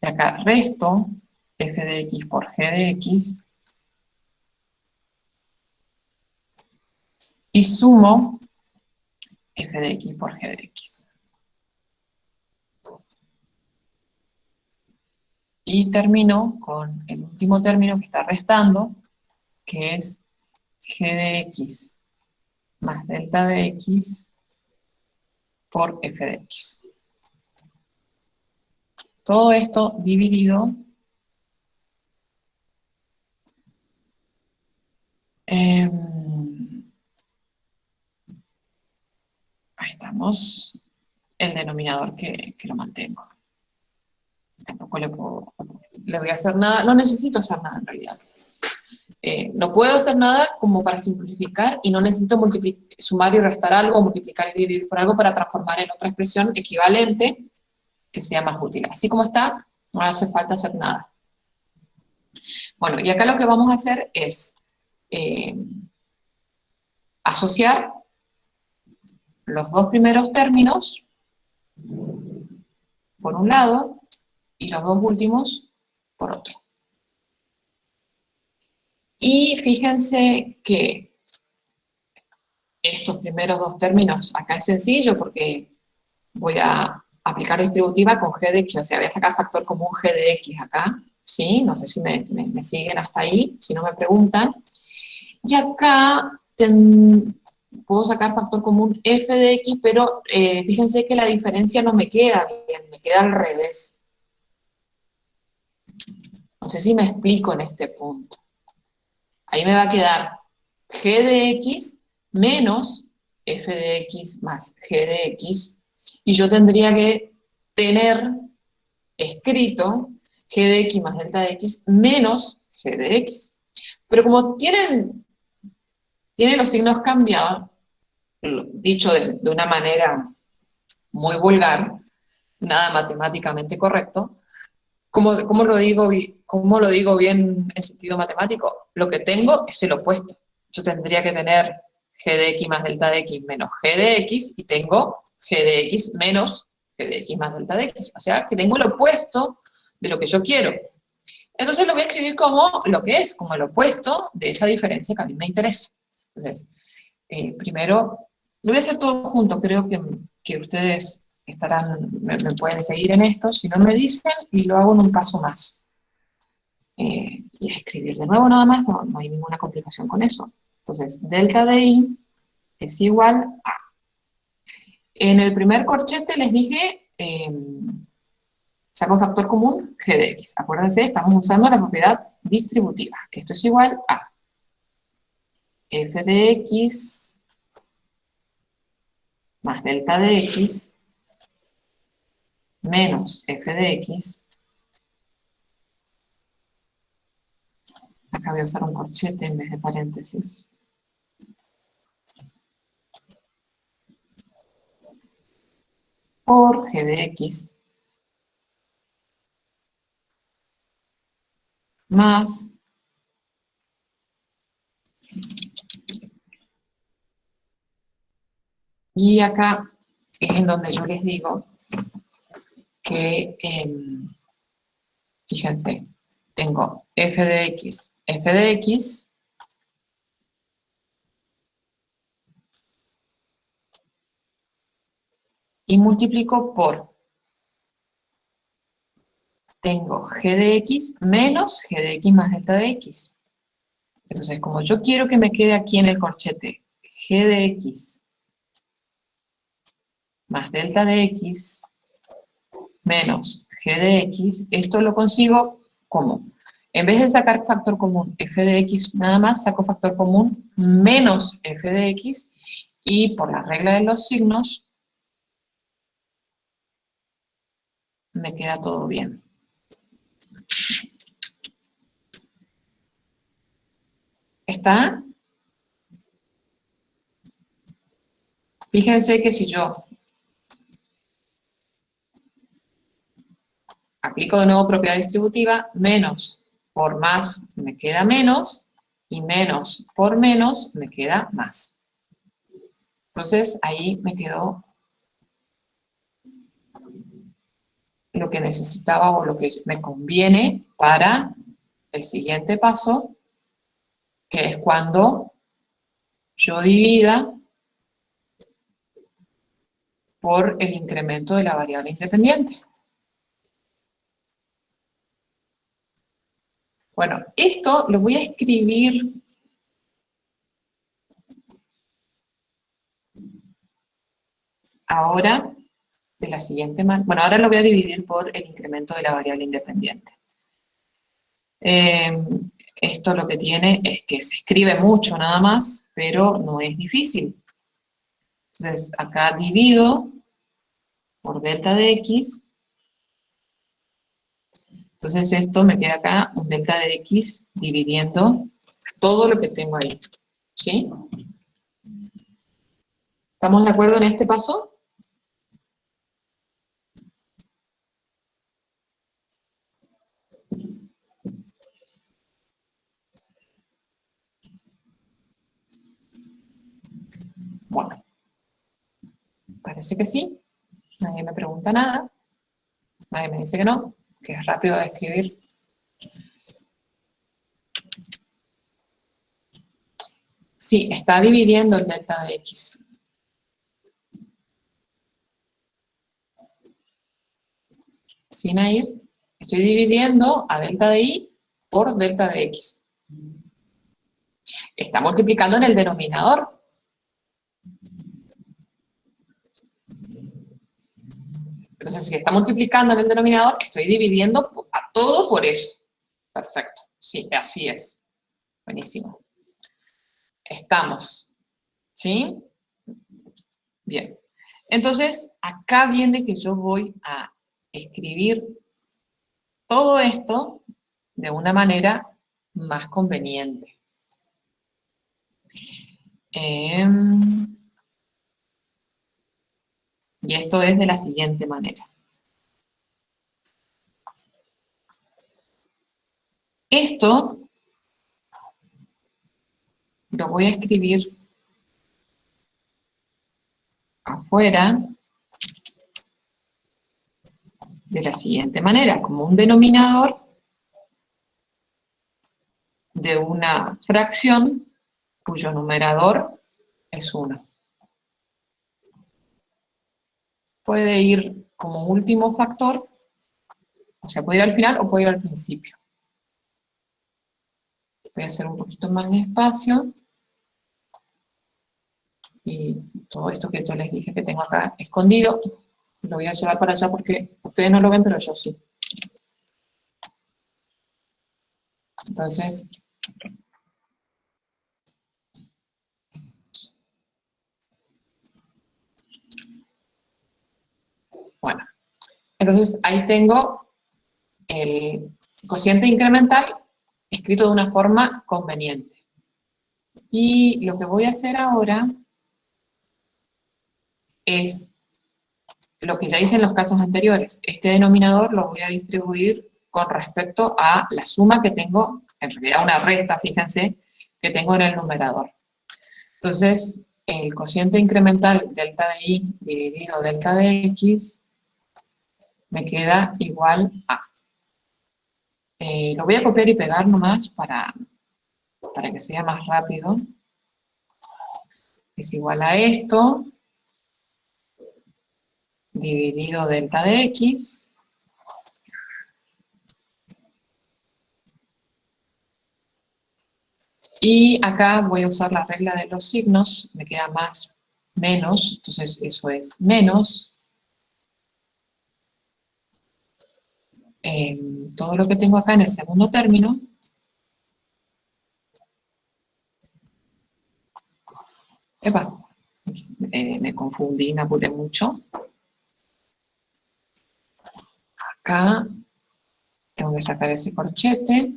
y acá resto f de x por g de x, y sumo f de x por g de x. Y termino con el último término que está restando, que es g de x más delta de x por f de x. Todo esto dividido ahí estamos, el denominador que lo mantengo. Tampoco le voy a hacer nada, no necesito hacer nada en realidad. No puedo hacer nada como para simplificar, y no necesito sumar y restar algo, o multiplicar y dividir por algo para transformar en otra expresión equivalente que sea más útil. Así como está, no hace falta hacer nada. Bueno, y acá lo que vamos a hacer es asociar los dos primeros términos por un lado y los dos últimos por otro. Y fíjense que estos primeros dos términos, acá es sencillo porque voy a aplicar distributiva con g de x, o sea, voy a sacar factor común g de x acá, ¿sí? No sé si me siguen hasta ahí, si no me preguntan. Y acá puedo sacar factor común f de x, pero fíjense que la diferencia no me queda bien, me queda al revés. No sé si me explico en este punto. Ahí me va a quedar g de x menos f de x más g de x, y yo tendría que tener escrito g de x más delta de x menos g de x. Pero como tienen los signos cambiados, dicho de una manera muy vulgar, nada matemáticamente correcto, ¿cómo lo digo bien en sentido matemático? Lo que tengo es el opuesto. Yo tendría que tener g de x más delta de x menos g de x, y tengo g de x menos g de x más delta de x. O sea, que tengo el opuesto de lo que yo quiero. Entonces lo voy a escribir como lo que es, como el opuesto de esa diferencia que a mí me interesa. Entonces, primero, lo voy a hacer todo junto, creo que ustedes me pueden seguir en esto, si no me dicen, y lo hago en un paso más. Y escribir de nuevo nada más, no hay ninguna complicación con eso. Entonces, delta de i es igual a... En el primer corchete les dije, saco factor común g de x. Acuérdense, estamos usando la propiedad distributiva. Esto es igual a f de x más delta de x menos f de x. Acá voy a usar un corchete en vez de paréntesis. Por g de x más y acá es en donde yo les digo que, fíjense, tengo f de x, y multiplico por, tengo g de x menos g de x más delta de x. Entonces, como yo quiero que me quede aquí en el corchete g de x más delta de x menos g de x, esto lo consigo como, en vez de sacar factor común f de x nada más, saco factor común menos f de x, y por la regla de los signos, me queda todo bien. ¿Está? Fíjense que si yo aplico de nuevo propiedad distributiva, menos por más me queda menos, y menos por menos me queda más. Entonces ahí me quedó lo que necesitaba o lo que me conviene para el siguiente paso, que es cuando yo divida por el incremento de la variable independiente. Bueno, esto lo voy a escribir ahora de la siguiente manera. Bueno, ahora lo voy a dividir por el incremento de la variable independiente. Esto lo que tiene es que se escribe mucho nada más, pero no es difícil. Entonces, acá divido por delta de x. Entonces esto me queda acá un delta de x dividiendo todo lo que tengo ahí. ¿Sí? ¿Estamos de acuerdo en este paso? Bueno, parece que sí. Nadie me pregunta nada. Nadie me dice que no, que es rápido de escribir. Sí, está dividiendo el delta de x. sin a ir, estoy dividiendo a delta de y por delta de x. Está multiplicando en el denominador. Entonces, si está multiplicando en el denominador, estoy dividiendo a todo por eso. Perfecto. Sí, así es. Buenísimo. Estamos. ¿Sí? Bien. Entonces, acá viene que yo voy a escribir todo esto de una manera más conveniente. Y esto es de la siguiente manera. Esto lo voy a escribir afuera de la siguiente manera, como un denominador de una fracción cuyo numerador es 1. Puede ir como último factor, o sea, puede ir al final o puede ir al principio. Voy a hacer un poquito más de espacio. Y todo esto que yo les dije que tengo acá escondido, lo voy a llevar para allá porque ustedes no lo ven, pero yo sí. Entonces, bueno. Entonces, ahí tengo el cociente incremental escrito de una forma conveniente. Y lo que voy a hacer ahora es lo que ya hice en los casos anteriores. Este denominador lo voy a distribuir con respecto a la suma que tengo, en realidad una resta, fíjense, que tengo en el numerador. Entonces, el cociente incremental delta de y dividido delta de x me queda igual a. Lo voy a copiar y pegar nomás para que sea más rápido. Es igual a esto, dividido delta de x. Y acá voy a usar la regla de los signos, me queda más, menos, entonces eso es menos. Todo lo que tengo acá en el segundo término. Epa, me confundí, me apuré mucho. Acá tengo que sacar ese corchete.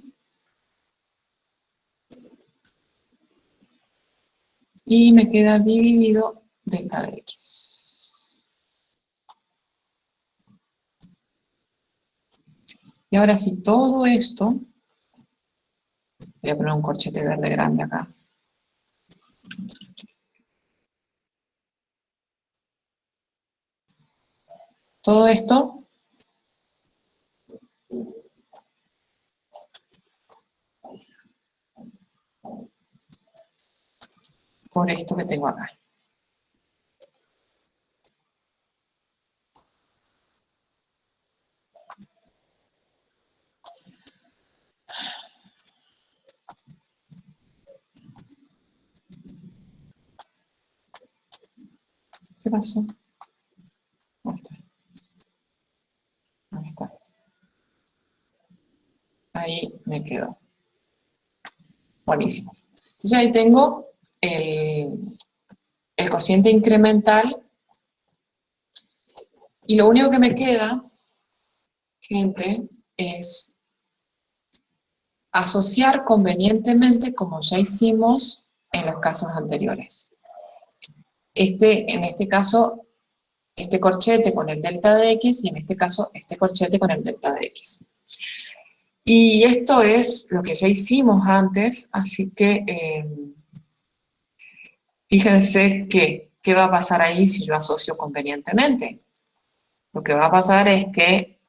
Y me queda dividido delta de x. Y ahora sí, todo esto, voy a poner un corchete verde grande acá. Todo esto por esto que tengo acá. ¿Qué pasó? Ahí está. Ahí está. Ahí me quedó. Buenísimo. Entonces ahí tengo el cociente incremental. Y lo único que me queda, gente, es asociar convenientemente como ya hicimos en los casos anteriores. En este caso, este corchete con el delta de x, y en este caso, este corchete con el delta de x. Y esto es lo que ya hicimos antes, así que fíjense qué va a pasar ahí si yo asocio convenientemente. Lo que va a pasar es que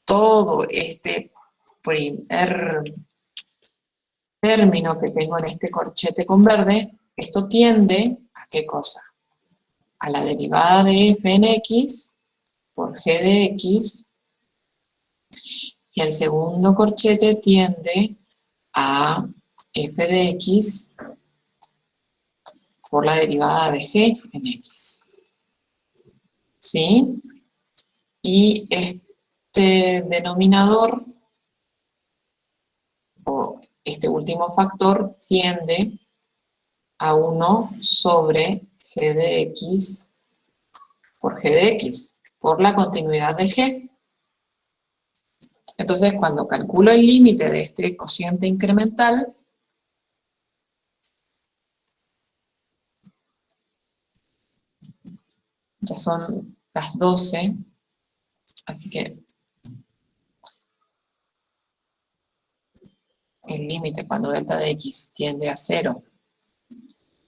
todo este primer término que tengo en este corchete con verde, esto tiende a ¿qué cosa? A la derivada de f en x por g de x Y el segundo corchete tiende a f de x por la derivada de g en x. ¿Sí? Y este denominador, o este último factor, tiende a 1 sobre g de x por g de x, por la continuidad de g. Entonces, cuando calculo el límite de este cociente incremental, ya son las 12, así que el límite cuando delta de x tiende a 0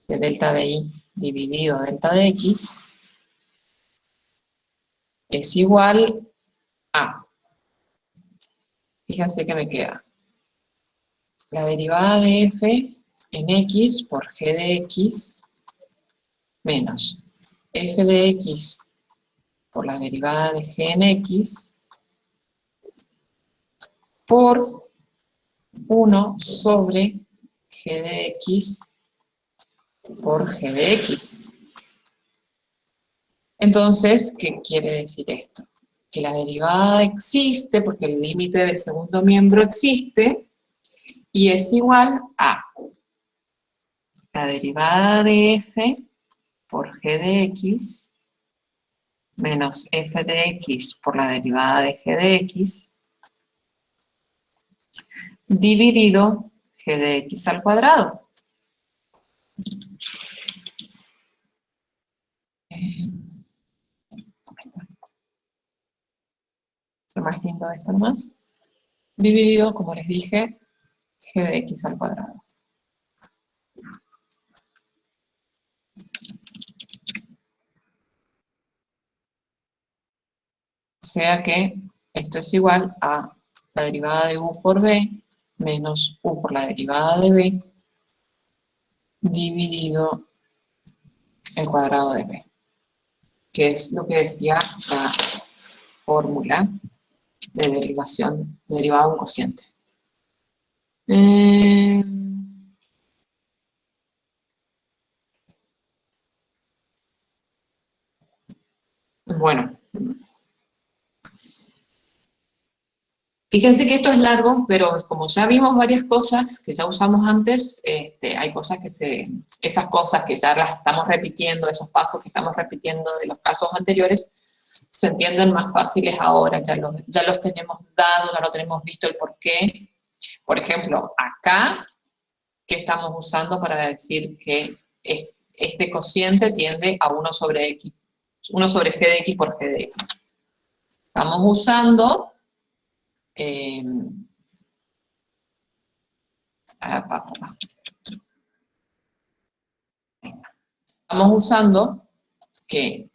de delta de y dividido delta de x es igual a, fíjense que me queda, la derivada de f en x por g de x menos f de x por la derivada de g en x por 1 sobre g de x por g de x. Entonces, ¿qué quiere decir esto? Que la derivada existe porque el límite del segundo miembro existe y es igual a la derivada de f por g de x menos f de x por la derivada de g de x dividido g de x al cuadrado. ¿Se más lindo esto nomás? Dividido, como les dije, g de x al cuadrado. O sea que esto es igual a la derivada de u por b menos u por la derivada de b dividido el cuadrado de b, que es lo que decía la fórmula de derivación, de derivada de un cociente. Bueno, fíjense que esto es largo, pero como ya vimos varias cosas que ya usamos antes, hay cosas esas cosas que ya las estamos repitiendo, esos pasos que estamos repitiendo de los casos anteriores, se entienden más fáciles ahora, ya los tenemos dados, ya lo tenemos visto el porqué. Por ejemplo, acá, ¿qué estamos usando para decir que este cociente tiende a 1 sobre x, 1 sobre g de x por g de x? Estamos usando estamos usando que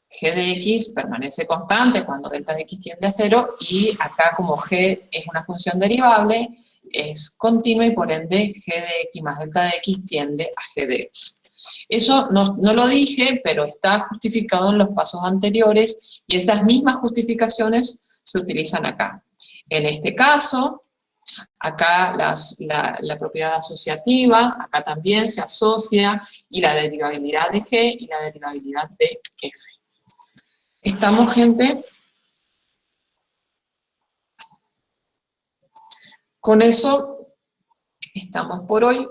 g de x permanece constante cuando delta de x tiende a 0, y acá como g es una función derivable, es continua y por ende g de x más delta de x tiende a g de x. Eso no lo dije, pero está justificado en los pasos anteriores y esas mismas justificaciones se utilizan acá. En este caso, acá la propiedad asociativa, acá también se asocia, y la derivabilidad de g y la derivabilidad de f. ¿Estamos, gente? Con eso estamos por hoy.